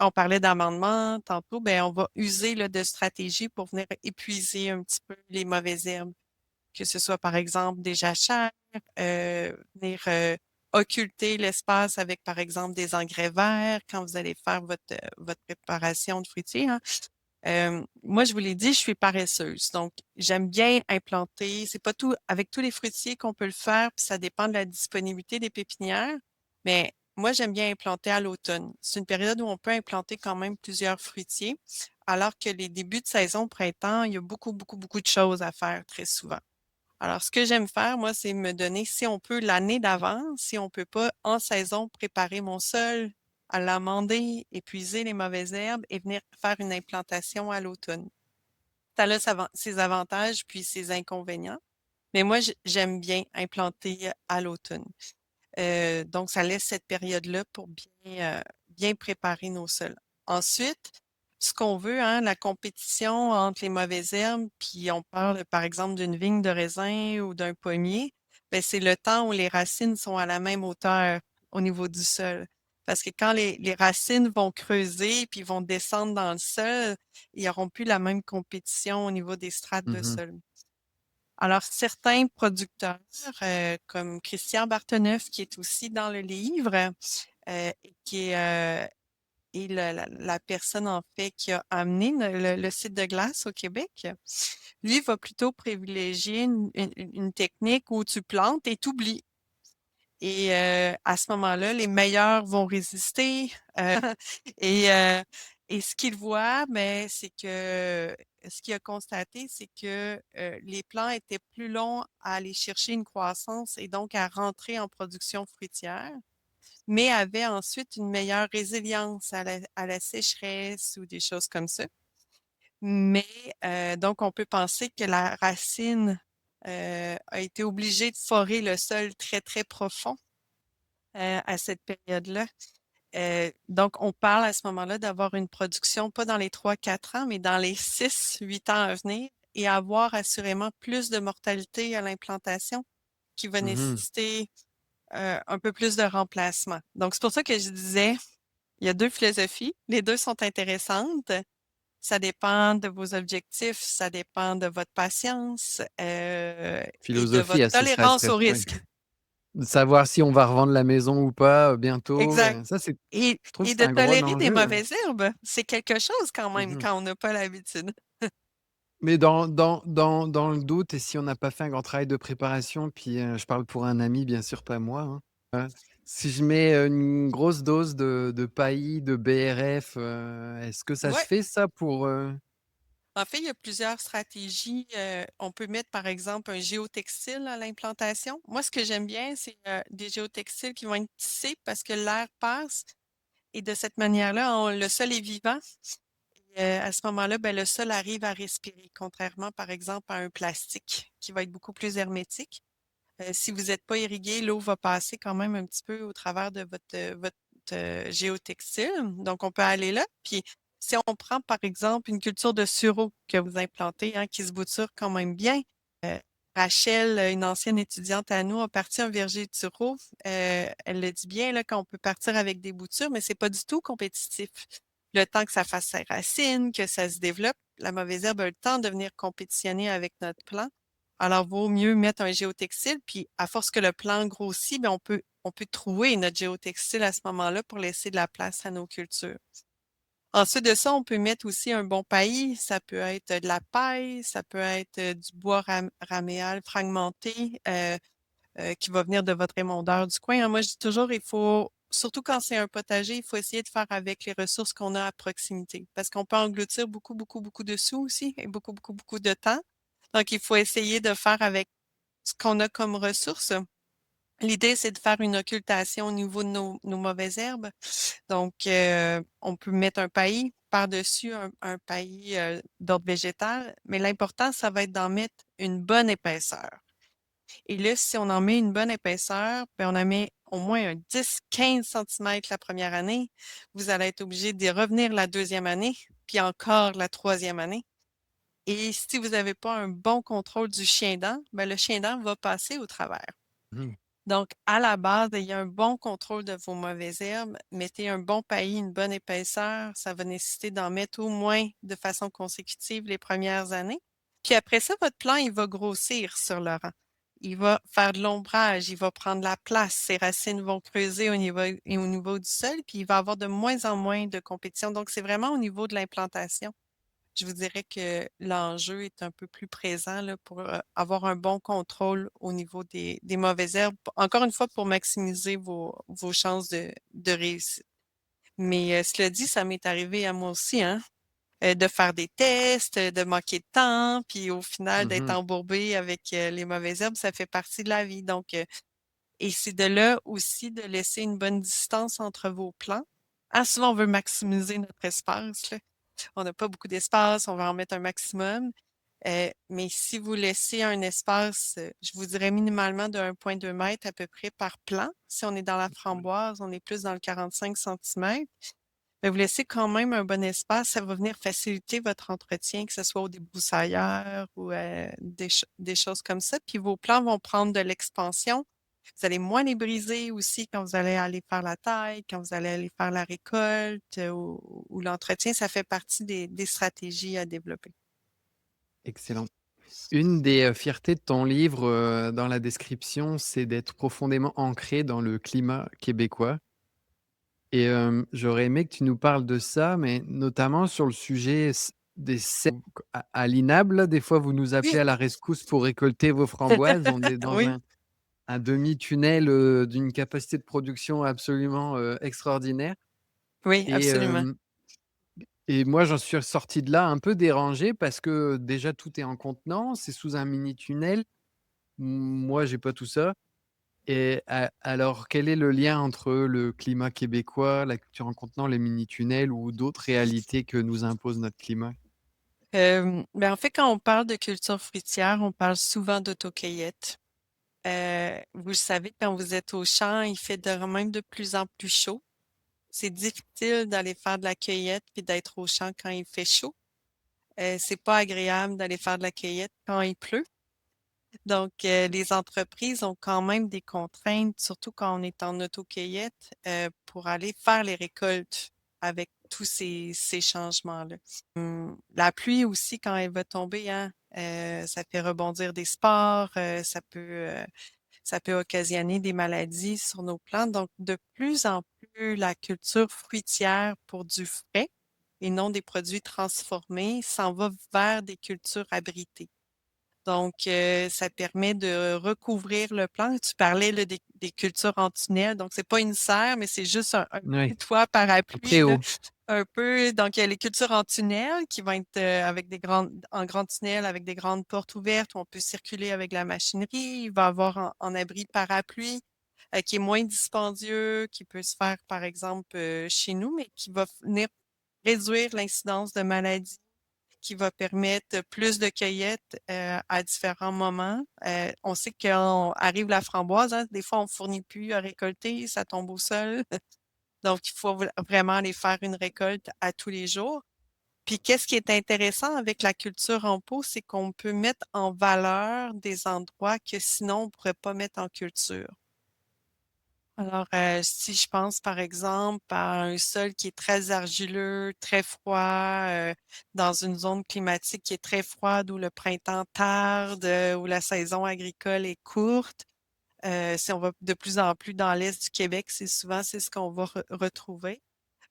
On parlait d'amendement tantôt, ben on va user là, de stratégies pour venir épuiser un petit peu les mauvaises herbes, que ce soit par exemple des jachères, venir occulter l'espace avec par exemple des engrais verts quand vous allez faire votre préparation de fruitier, hein. Moi, je vous l'ai dit, je suis paresseuse. Donc, j'aime bien implanter. C'est pas tout avec tous les fruitiers qu'on peut le faire, puis ça dépend de la disponibilité des pépinières. Mais moi, j'aime bien implanter à l'automne. C'est une période où on peut implanter quand même plusieurs fruitiers, alors que les débuts de saison au printemps, il y a beaucoup, beaucoup, beaucoup de choses à faire très souvent. Alors, ce que j'aime faire, moi, c'est me donner, si on peut, l'année d'avance, si on peut pas, en saison, préparer mon sol, à l'amender, épuiser les mauvaises herbes et venir faire une implantation à l'automne. Ça a ses avantages puis ses inconvénients, mais moi, j'aime bien implanter à l'automne. Donc, ça laisse cette période-là pour bien préparer nos sols. Ensuite, ce qu'on veut, hein, la compétition entre les mauvaises herbes, puis on parle par exemple d'une vigne de raisin ou d'un pommier, ben, c'est le temps où les racines sont à la même hauteur au niveau du sol. Parce que quand les racines vont creuser puis vont descendre dans le sol, ils n'auront plus la même compétition au niveau des strates de Mmh. sol. Alors, certains producteurs, comme Christian Barteneuf, qui est aussi dans le livre, qui est la personne, en fait, qui a amené le site de glace au Québec, lui va plutôt privilégier une technique où tu plantes et tu oublies. Et à ce moment-là, les meilleurs vont résister. Et, euh, et ce qu'il voit, mais c'est que ce qu'il a constaté, c'est que les plants étaient plus longs à aller chercher une croissance et donc à rentrer en production fruitière, mais avaient ensuite une meilleure résilience à la sécheresse ou des choses comme ça. Mais donc, on peut penser que la racine a été obligée de forer le sol très, très profond à cette période-là. Donc, on parle à ce moment-là d'avoir une production, pas dans les 3, 4 ans, mais dans les 6, 8 ans à venir et avoir assurément plus de mortalité à l'implantation qui va Mmh. nécessiter un peu plus de remplacement. Donc, c'est pour ça que je disais, il y a deux philosophies. Les deux sont intéressantes. Ça dépend de vos objectifs, ça dépend de votre patience et de Philosophie votre à ce serait tolérance au ouais. risque. De savoir si on va revendre la maison ou pas, bientôt, Exact. ça c'est je trouve que Et c'est de un gros tolérer des enjeu, hein. mauvaises herbes, c'est quelque chose quand même Mmh. quand on n'a pas l'habitude. Mais dans le doute et si on n'a pas fait un grand travail de préparation, puis, je parle pour un ami, bien sûr, pas moi, hein. Si je mets, une grosse dose de paillis, de BRF, est-ce que ça se Ouais. fait ça pour, En fait, il y a plusieurs stratégies. On peut mettre, par exemple, un géotextile à l'implantation. Moi, ce que j'aime bien, c'est des géotextiles qui vont être tissés parce que l'air passe et de cette manière-là, le sol est vivant. À ce moment-là, ben, le sol arrive à respirer, contrairement, par exemple, à un plastique qui va être beaucoup plus hermétique. Si vous n'êtes pas irrigué, l'eau va passer quand même un petit peu au travers de votre géotextile. Donc, on peut aller là. Puis, si on prend, par exemple, une culture de sureau que vous implantez, hein, qui se bouture quand même bien. euh, Rachel, une ancienne étudiante à nous, a parti un verger de sureau. Elle le dit bien là, qu'on peut partir avec des boutures, mais c'est pas du tout compétitif. Le temps que ça fasse ses racines, que ça se développe, la mauvaise herbe a le temps de venir compétitionner avec notre plant. Alors, vaut mieux mettre un géotextile, puis à force que le plant grossit, bien, on peut trouer notre géotextile à ce moment-là pour laisser de la place à nos cultures. Ensuite de ça, on peut mettre aussi un bon paillis. Ça peut être de la paille, ça peut être du bois raméal fragmenté qui va venir de votre émondeur du coin, hein. Moi, je dis toujours, il faut, surtout quand c'est un potager, il faut essayer de faire avec les ressources qu'on a à proximité parce qu'on peut engloutir beaucoup, beaucoup, beaucoup de sous aussi et beaucoup, beaucoup, beaucoup de temps. Donc, il faut essayer de faire avec ce qu'on a comme ressources. L'idée, c'est de faire une occultation au niveau de nos mauvaises herbes. Donc, on peut mettre un paillis par-dessus un paillis d'ordre végétal, mais l'important, ça va être d'en mettre une bonne épaisseur. Et là, si on en met une bonne épaisseur, ben on en met au moins un 10-15 centimètres la première année, vous allez être obligé d'y revenir la deuxième année, puis encore la troisième année. Et si vous n'avez pas un bon contrôle du chien-dent, ben le chien-dent va passer au travers. Mmh. Donc, à la base, il y a un bon contrôle de vos mauvaises herbes. Mettez un bon paillis, une bonne épaisseur. Ça va nécessiter d'en mettre au moins de façon consécutive les premières années. Puis après ça, votre plant, il va grossir sur le rang. Il va faire de l'ombrage, il va prendre la place, ses racines vont creuser au niveau du sol, puis il va avoir de moins en moins de compétition. Donc, c'est vraiment au niveau de l'implantation. Je vous dirais que l'enjeu est un peu plus présent là, pour avoir un bon contrôle au niveau des mauvaises herbes. Encore une fois, pour maximiser vos chances de réussite. Mais cela dit, ça m'est arrivé à moi aussi, hein, de faire des tests, de manquer de temps, puis au final d'être Mmh. embourbé avec les mauvaises herbes, ça fait partie de la vie. Donc, et c'est de là aussi de laisser une bonne distance entre vos plants. Ah, souvent, on veut maximiser notre espace, là. On n'a pas beaucoup d'espace, on va en mettre un maximum. Mais si vous laissez un espace, je vous dirais minimalement de 1,2 mètres à peu près par plant. Si on est dans la framboise, on est plus dans le 45 centimètres. Mais vous laissez quand même un bon espace, ça va venir faciliter votre entretien, que ce soit au débroussailleur ou des choses comme ça. Puis vos plants vont prendre de l'expansion. Vous allez moins les briser aussi quand vous allez aller faire la taille, quand vous allez aller faire la récolte ou l'entretien. Ça fait partie des stratégies à développer. Excellent. Une des, fiertés de ton livre, dans la description, c'est d'être profondément ancré dans le climat québécois et j'aurais aimé que tu nous parles de ça, mais notamment sur le sujet des serres à l'inable, là, des fois, vous nous appelez Oui, à la rescousse pour récolter vos framboises. On est dans oui, un demi-tunnel, d'une capacité de production absolument, extraordinaire oui, et absolument. moi, j'en suis ressorti de là un peu dérangé parce que déjà tout est en contenant, c'est sous un mini tunnel. Moi, j'ai pas tout ça et alors quel est le lien entre le climat québécois, la culture en contenant, les mini tunnels ou d'autres réalités que nous impose notre climat? Ben, en fait, quand on parle de culture fruitière, on parle souvent d'autocueillette. Vous le savez, quand vous êtes au champ, il fait même de plus en plus chaud. C'est difficile d'aller faire de la cueillette puis d'être au champ quand il fait chaud. C'est pas agréable d'aller faire de la cueillette quand il pleut. Donc, les entreprises ont quand même des contraintes, surtout quand on est en autocueillette, pour aller faire les récoltes avec tous ces changements-là. La pluie aussi, quand elle va tomber, hein, ça fait rebondir des spores, ça peut occasionner des maladies sur nos plantes. Donc, de plus en plus, la culture fruitière pour du frais et non des produits transformés s'en va vers des cultures abritées. Donc, ça permet de recouvrir le plant. Tu parlais là, des cultures en tunnel. Donc, c'est pas une serre, mais c'est juste un Oui, petit toit un parapluie, là, préau. un peu. Donc, il y a les cultures en tunnel qui vont être avec en grand tunnel avec des grandes portes ouvertes où on peut circuler avec la machinerie. Il va y avoir en abri parapluie qui est moins dispendieux, qui peut se faire, par exemple, chez nous, mais qui va venir réduire l'incidence de maladies qui va permettre plus de cueillettes à différents moments. On sait que quand arrive la framboise, hein, des fois, on ne fournit plus à récolter, ça tombe au sol. Donc, il faut vraiment aller faire une récolte à tous les jours. Puis, qu'est-ce qui est intéressant avec la culture en pot, c'est qu'on peut mettre en valeur des endroits que sinon on ne pourrait pas mettre en culture. Alors, si je pense par exemple à un sol qui est très argileux, très froid, dans une zone climatique qui est très froide, où le printemps tarde, où la saison agricole est courte, si on va de plus en plus dans l'est du Québec, c'est ce qu'on va retrouver.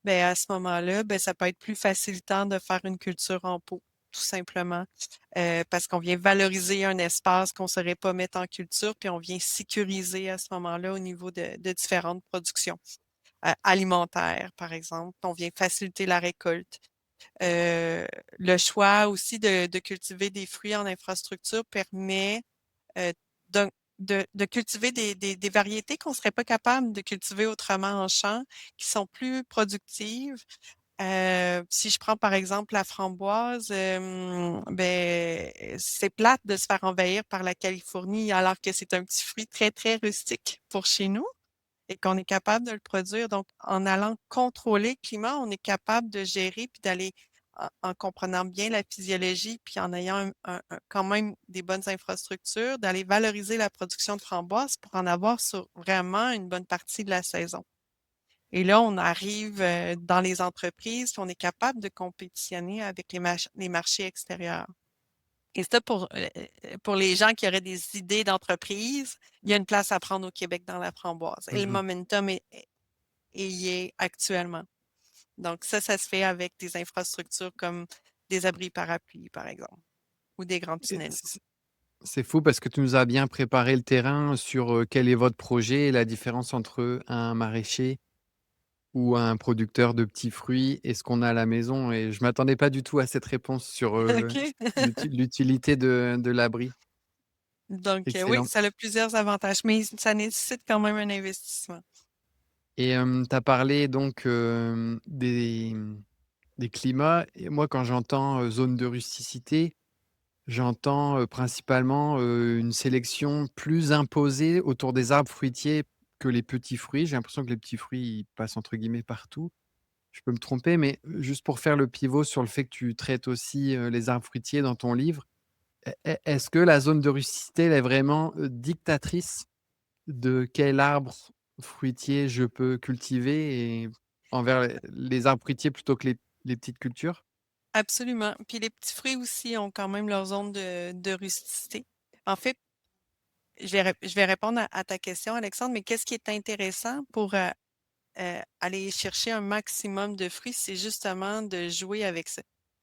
Ben, à ce moment-là, ben, ça peut être plus facilitant de faire une culture en pot, tout simplement, parce qu'on vient valoriser un espace qu'on ne saurait pas mettre en culture, puis on vient sécuriser à ce moment-là au niveau de différentes productions alimentaires, par exemple. On vient faciliter la récolte. Euh, le choix aussi de cultiver des fruits en infrastructure permet euh, de, de cultiver des variétés qu'on ne serait pas capable de cultiver autrement en champ, qui sont plus productives, Si je prends par exemple la framboise, beh, c'est plate de se faire envahir par la Californie alors que c'est un petit fruit très, très rustique pour chez nous et qu'on est capable de le produire. Donc, en allant contrôler le climat, on est capable de gérer puis d'aller en comprenant bien la physiologie puis en ayant quand même des bonnes infrastructures, d'aller valoriser la production de framboises pour en avoir sur vraiment une bonne partie de la saison. Et là, on arrive dans les entreprises, puis on est capable de compétitionner avec les marchés extérieurs. Et ça, pour les gens qui auraient des idées d'entreprise, il y a une place à prendre au Québec dans la framboise. Et le Mmh. momentum y est actuellement. Donc ça se fait avec des infrastructures comme des abris parapluies, par exemple, ou des grands Et tunnels. c'est fou parce que tu nous as bien préparé le terrain sur, quel est votre projet et la différence entre un maraîcher ou un producteur de petits fruits et ce qu'on a à la maison et je m'attendais pas du tout à cette réponse sur, OK. l'utilité de l'abri. Donc, oui, Excellent. ça a plusieurs avantages, mais ça nécessite quand même un investissement. Et tu as parlé donc, des climats et moi quand j'entends, zone de rusticité, j'entends, principalement, une sélection plus imposée autour des arbres fruitiers que les petits fruits. J'ai l'impression que les petits fruits, ils passent entre guillemets «partout». Je peux me tromper, mais juste pour faire le pivot sur le fait que tu traites aussi, les arbres fruitiers dans ton livre, est-ce que la zone de rusticité, elle est vraiment, dictatrice de quel arbre fruitier je peux cultiver et envers les arbres fruitiers plutôt que les petites cultures? Absolument. Puis les petits fruits aussi ont quand même leur zone de rusticité. En fait, je vais répondre à ta question, Alexandre, mais qu'est-ce qui est intéressant pour aller chercher un maximum de fruits, c'est justement de jouer avec ça.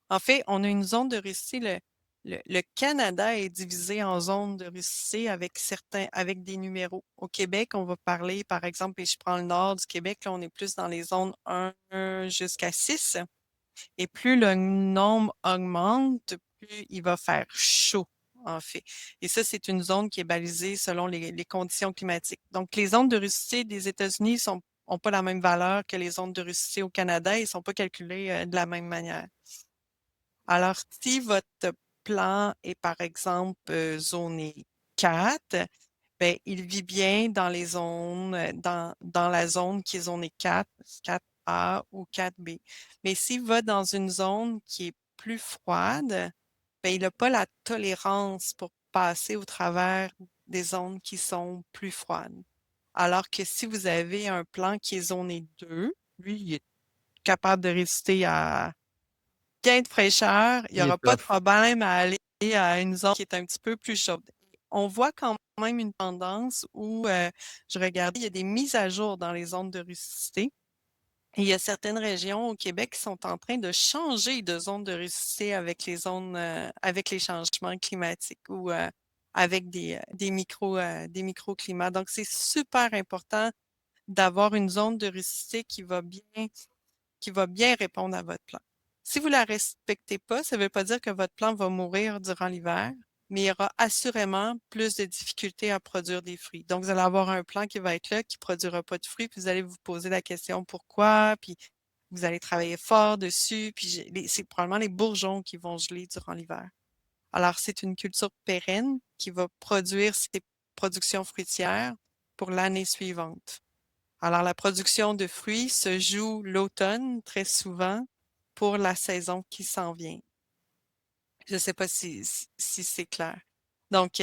En fait, on a une zone de rusticité. Le Canada est divisé en zones de rusticité avec avec des numéros. Au Québec, on va parler, par exemple, et je prends le nord du Québec, là, on est plus dans les zones 1 jusqu'à 6. Et plus le nombre augmente, plus il va faire chaud, en fait. Et ça, c'est une zone qui est balisée selon les conditions climatiques. Donc, les zones de rusticité des États-Unis ont pas la même valeur que les zones de rusticité au Canada et sont pas calculées de la même manière. Alors, si votre plan est, par exemple, zoné 4, ben, il vit bien dans les zones, dans la zone qui est zonée 4, 4A ou 4B. Mais s'il va dans une zone qui est plus froide, ben, il n'a pas la tolérance pour passer au travers des zones qui sont plus froides. Alors que si vous avez un plan qui est zoné 2, lui, il est capable de résister à gain de fraîcheur, il n'y Il aura pas de étoffe. problème à aller à une zone qui est un petit peu plus chaude. On voit quand même une tendance où, je regardais, il y a des mises à jour dans les zones de rusticité et il y a certaines régions au Québec qui sont en train de changer de zone de rusticité avec les zones, avec les changements climatiques ou, avec des microclimats. Donc c'est super important d'avoir une zone de rusticité qui va bien répondre à votre plan. Si vous ne la respectez pas, ça ne veut pas dire que votre plan va mourir durant l'hiver, mais il y aura assurément plus de difficultés à produire des fruits. Donc, vous allez avoir un plan qui va être là, qui ne produira pas de fruits, puis vous allez vous poser la question pourquoi, puis vous allez travailler fort dessus, puis c'est probablement les bourgeons qui vont geler durant l'hiver. Alors, c'est une culture pérenne qui va produire ses productions fruitières pour l'année suivante. Alors, la production de fruits se joue l'automne très souvent pour la saison qui s'en vient. Je ne sais pas si c'est clair. Donc,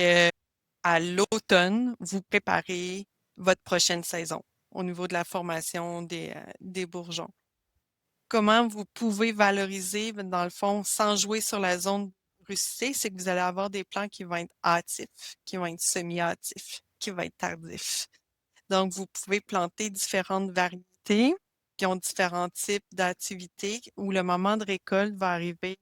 à l'automne, vous préparez votre prochaine saison au niveau de la formation des bourgeons. Comment vous pouvez valoriser, dans le fond, sans jouer sur la zone rusticée, c'est que vous allez avoir des plants qui vont être hâtifs, qui vont être semi-hâtifs, qui vont être tardifs. Donc, vous pouvez planter différentes variétés qui ont différents types d'activités où le moment de récolte va arriver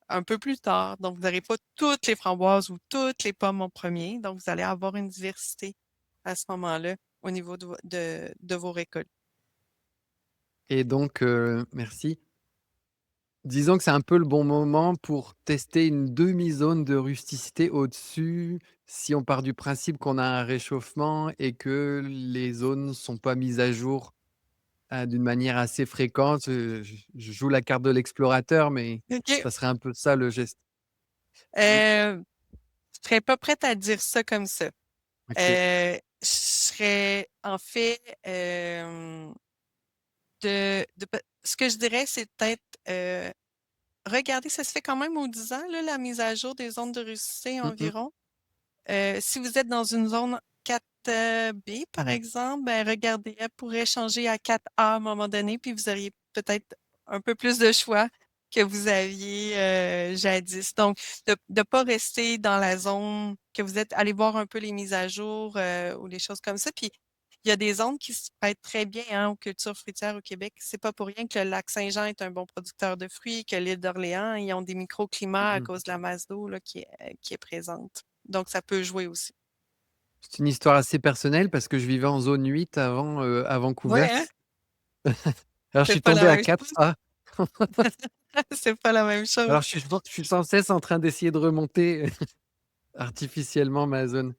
un peu plus tard. Donc, vous n'aurez pas toutes les framboises ou toutes les pommes en premier. Donc, vous allez avoir une diversité à ce moment-là au niveau de vos récoltes. Et donc, merci. Disons que c'est un peu le bon moment pour tester une demi-zone de rusticité au-dessus, si on part du principe qu'on a un réchauffement et que les zones sont pas mises à jour d'une manière assez fréquente, je joue la carte de l'explorateur, mais OK. ça serait un peu ça le geste. Mmh, Je serais pas prête à dire ça comme ça. OK. Je serais en fait, de pe ce que je dirais, c'est peut-être, regardez, ça se fait quand même aux 10 ans là, la mise à jour des zones de rusticité Mmh mh. environ. Si vous êtes dans une zone 4 B, par exemple, ben, regardez, elle pourrait changer à 4A à un moment donné, puis vous auriez peut-être un peu plus de choix que vous aviez, jadis. Donc, de pas rester dans la zone que vous êtes, allez voir un peu les mises à jour, ou les choses comme ça. Puis, il y a des zones qui se prêtent très bien, hein, aux cultures fruitières au Québec. C'est pas pour rien que le lac Saint-Jean est un bon producteur de fruits, que l'île d'Orléans, ils ont des microclimats à Mmh. cause de la masse d'eau, là, qui est présente. Donc ça peut jouer aussi. C'est une histoire assez personnelle parce que je vivais en zone 8 avant, à Vancouver. Ouais, hein? Alors je C'est suis pas la tombé à même quatre chose. a C'est pas la même Alors chose. je suis sans cesse en train d'essayer de remonter artificiellement ma zone.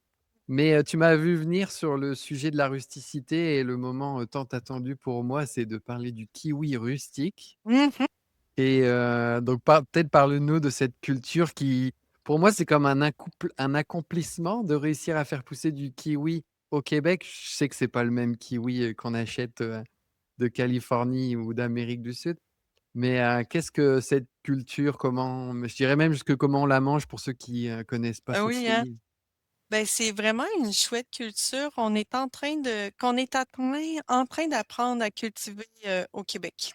Mais, tu m'as vu venir sur le sujet de la rusticité et le moment, tant attendu pour moi, c'est de parler du kiwi rustique Mmh mh. et donc peut-être parle-nous de cette culture qui, pour moi, c'est comme un accomplissement de réussir à faire pousser du kiwi au Québec. Je sais que c'est pas le même kiwi, qu'on achète, de Californie ou d'Amérique du Sud. Mais, qu'est-ce que cette culture? Je dirais même jusque comment on la mange pour ceux qui, connaissent pas Ah ce oui, hein? fruit? Ben, c'est vraiment une chouette culture. On est en train de qu'on est en train d'apprendre à cultiver, au Québec.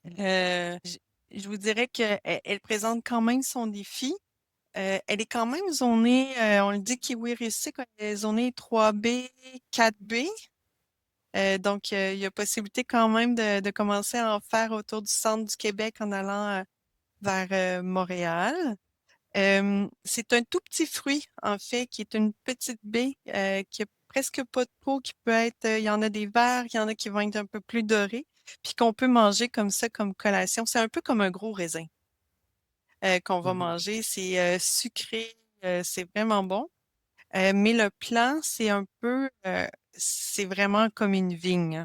Je vous dirais qu'elle elle présente quand même son défi. Elle est quand même zonée, on le dit kiwi rustique, elle est zonée 3B, 4B. Donc, il y a possibilité quand même de commencer à en faire autour du centre du Québec en allant, vers, Montréal. C'est un tout petit fruit, en fait, qui est une petite baie, qui a presque pas de peau, qui peut être, il y en a des verts, il y en a qui vont être un peu plus dorés, puis qu'on peut manger comme ça, comme collation. C'est un peu comme un gros raisin, qu'on va Mmh. manger. C'est, sucré, c'est vraiment bon. Mais le plant, c'est vraiment comme une vigne.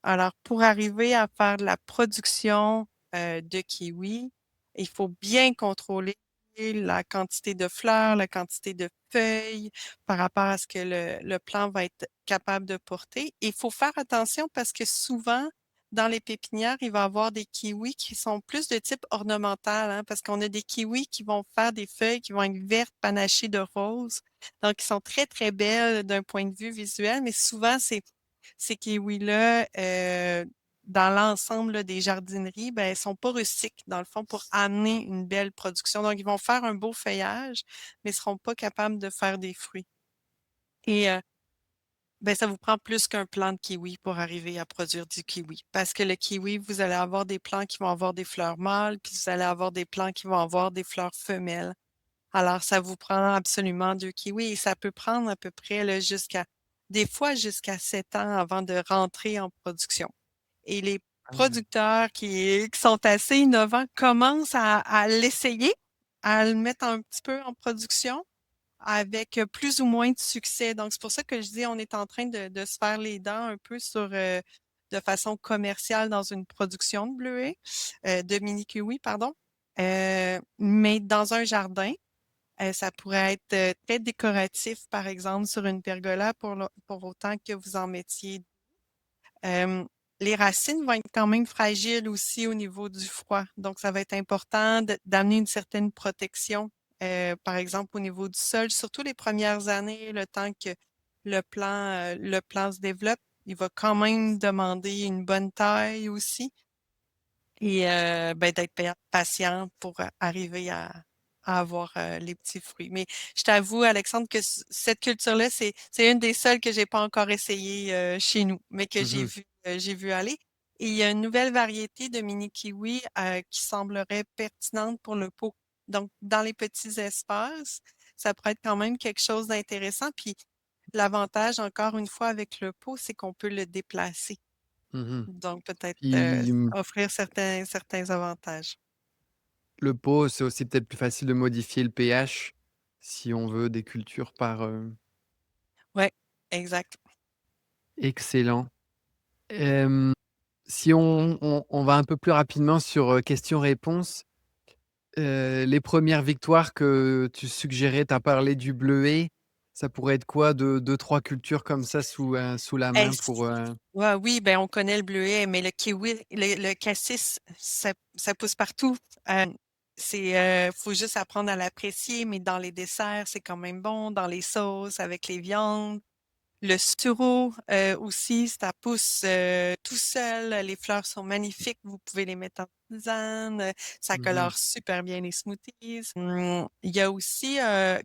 Alors, pour arriver à faire de la production, de kiwi, il faut bien contrôler la quantité de fleurs, la quantité de feuilles par rapport à ce que le plant va être capable de porter. Il faut faire attention parce que souvent, dans les pépinières, il va y avoir des kiwis qui sont plus de type ornemental, hein, parce qu'on a des kiwis qui vont faire des feuilles qui vont être vertes, panachées de rose. Donc, ils sont très, très belles d'un point de vue visuel, mais souvent, ces kiwis-là, dans l'ensemble là, des jardineries, ben, elles sont pas rustiques, dans le fond, pour amener une belle production. Donc, ils vont faire un beau feuillage, mais ils seront pas capables de faire des fruits. Et ben, ça vous prend plus qu'un plant de kiwi pour arriver à produire du kiwi. Parce que le kiwi, vous allez avoir des plants qui vont avoir des fleurs mâles, puis vous allez avoir des plants qui vont avoir des fleurs femelles. Alors, ça vous prend absolument 2 kiwis et ça peut prendre à peu près là, des fois jusqu'à 7 ans avant de rentrer en production. Et les Ah ouais. producteurs qui sont assez innovants commencent à l'essayer, à le mettre un petit peu en production avec plus ou moins de succès. Donc, c'est pour ça que je dis on est en train de se faire les dents un peu sur, de façon commerciale dans une production de bleuets, de mini kiwi, pardon. Mais dans un jardin, ça pourrait être, très décoratif, par exemple, sur une pergola pour autant que vous en mettiez. Hem, les racines vont être quand même fragiles aussi au niveau du froid. Donc, ça va être important d'amener une certaine protection, par exemple au niveau du sol, surtout les premières années, le temps que le plant se développe. Il va quand même demander une bonne taille aussi. Et ben, d'être patiente pour arriver à avoir, les petits fruits. Mais je t'avoue, Alexandre, que cette culture-là, c'est une des seules que j'ai pas encore essayé chez nous, mais que Mmh. j'ai vu aller. Et il y a une nouvelle variété de mini kiwi, qui semblerait pertinente pour le pot. Donc, dans les petits espaces, ça pourrait être quand même quelque chose d'intéressant. Puis l'avantage, encore une fois, avec le pot, c'est qu'on peut le déplacer. Mmh. Donc peut-être, Puis, offrir certains avantages. le pot, c'est aussi peut-être plus facile de modifier le pH si on veut des cultures Ouais, exact. excellent. Hem, si on va un peu plus rapidement sur, questions-réponses, les premières victoires que tu suggérais, tu as parlé du bleuet, ça pourrait être quoi? Deux trois cultures comme ça sous la main Est-ce pour, Ouais, oui, ben, on connaît le bleuet, mais le kiwi, le cassis, ça pousse partout. Faut juste apprendre à l'apprécier, mais dans les desserts, c'est quand même bon, dans les sauces, avec les viandes. Le sureau, aussi, ça pousse, tout seul. Les fleurs sont magnifiques. Vous pouvez les mettre en tisane. Ça mmh colore super bien les smoothies. Il y a aussi,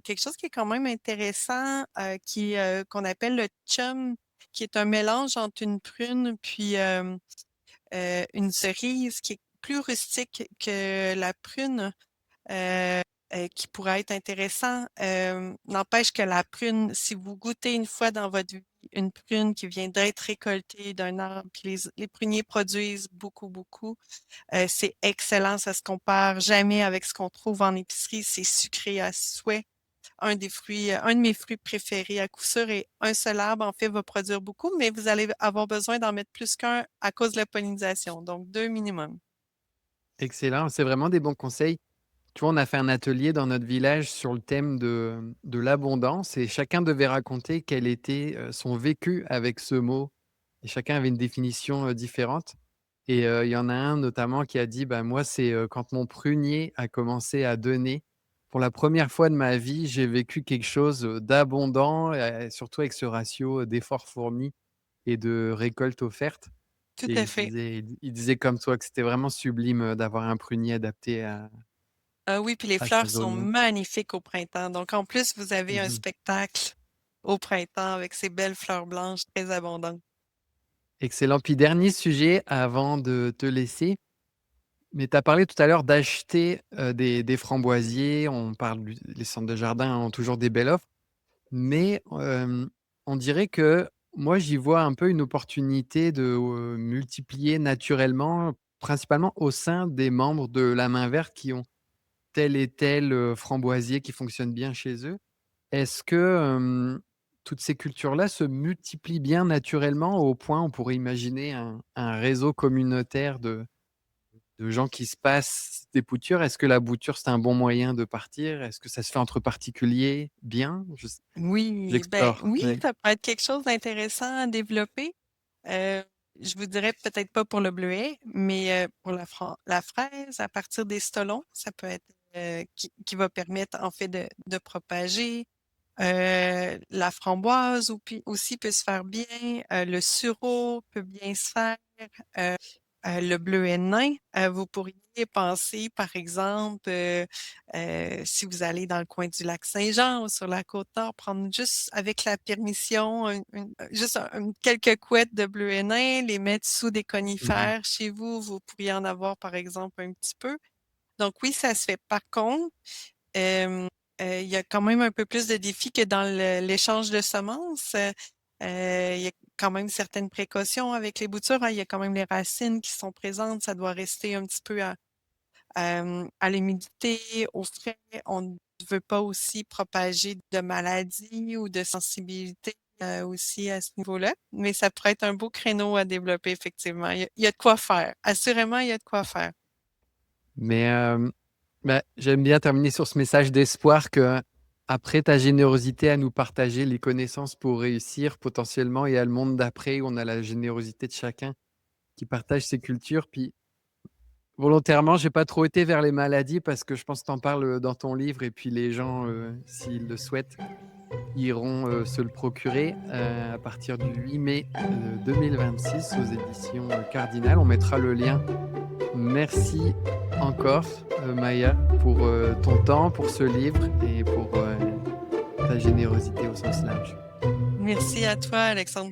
quelque chose qui est quand même intéressant, qu'on appelle le chum, qui est un mélange entre une prune puis, une cerise qui est plus rustique que la prune. Heu qui pourrait être intéressant. N'empêche que la prune, si vous goûtez une fois dans votre vie une prune qui vient d'être récoltée d'un arbre, puis les pruniers produisent beaucoup, beaucoup, c'est excellent, ça se compare jamais avec ce qu'on trouve en épicerie, c'est sucré à souhait. Un de mes fruits préférés à coup sûr et un seul arbre, en fait, va produire beaucoup, mais vous allez avoir besoin d'en mettre plus qu'un à cause de la pollinisation, donc 2 minimum. Excellent, c'est vraiment des bons conseils. Tu vois, on a fait un atelier dans notre village sur le thème de l'abondance et chacun devait raconter quel était, son vécu avec ce mot et chacun avait une définition, différente et il y en a un notamment qui a dit: «Bah, moi, c'est, quand mon prunier a commencé à donner. Pour la première fois de ma vie, j'ai vécu quelque chose, d'abondant et surtout avec ce ratio, d'efforts fournis et de récoltes offertes» Tout et à fait. il disait comme toi que c'était vraiment sublime, d'avoir un prunier adapté Ah oui, puis les à sa fleurs sont zone. magnifiques au printemps. Donc en plus, vous avez un Mmh. spectacle au printemps avec ces belles fleurs blanches très abondantes. Excellent. Puis dernier sujet avant de te laisser, mais tu as parlé tout à l'heure d'acheter, des framboisiers. On parle du les centres de jardin ont toujours des belles offres, mais on dirait que moi, j'y vois un peu une opportunité de, multiplier naturellement, principalement au sein des membres de la main verte qui ont tel et tel, framboisier qui fonctionne bien chez eux. Est-ce que, toutes ces cultures-là se multiplient bien naturellement au point où on pourrait imaginer un réseau communautaire de gens qui se passent des boutures? Est-ce que la bouture, c'est un bon moyen de partir? Est-ce que ça se fait entre particuliers bien? Oui, ben J'explore, oui, ouais. ça peut être quelque chose d'intéressant à développer. Euh, je vous dirais peut-être pas pour le bleuet, mais pour la fraise, à partir des stolons, ça peut être qui va permettre en fait de propager. La framboise aussi peut se faire bien. Le sureau peut bien se faire. Euh, le bleuet nain, vous pourriez penser, par exemple, si vous allez dans le coin du lac Saint-Jean ou sur la Côte-Nord, prendre juste avec la permission, juste quelques couettes de bleuet nain, les mettre sous des Mmh. conifères chez vous. Vous pourriez en avoir, par exemple, un petit peu. Donc oui, ça se fait. Par contre, Hem, il y a quand même un peu plus de défis que dans l'échange de semences. Il y a quand même certaines précautions avec les boutures, hein. Il y a quand même les racines qui sont présentes. Ça doit rester un petit peu à l'humidité, au frais. On ne veut pas aussi propager de maladies ou de sensibilité, aussi à ce niveau-là. Mais ça pourrait être un beau créneau à développer effectivement. Il y a de quoi faire. Assurément, il y a de quoi faire. Mais, bah, j'aime bien terminer sur ce message d'espoir que après ta générosité à nous partager les connaissances pour réussir potentiellement, il y a le monde d'après où on a la générosité de chacun qui partage ses cultures. Puis volontairement, j'ai pas trop été vers les maladies parce que je pense que tu en parles, dans ton livre et puis les gens, s'ils le souhaitent, iront, se le procurer, à partir du 8 mai, 2026 aux éditions, Cardinal. On mettra le lien. Merci encore, Maya, pour, ton temps, pour ce livre et pour, ta générosité au sens large. Merci à toi, Alexandre.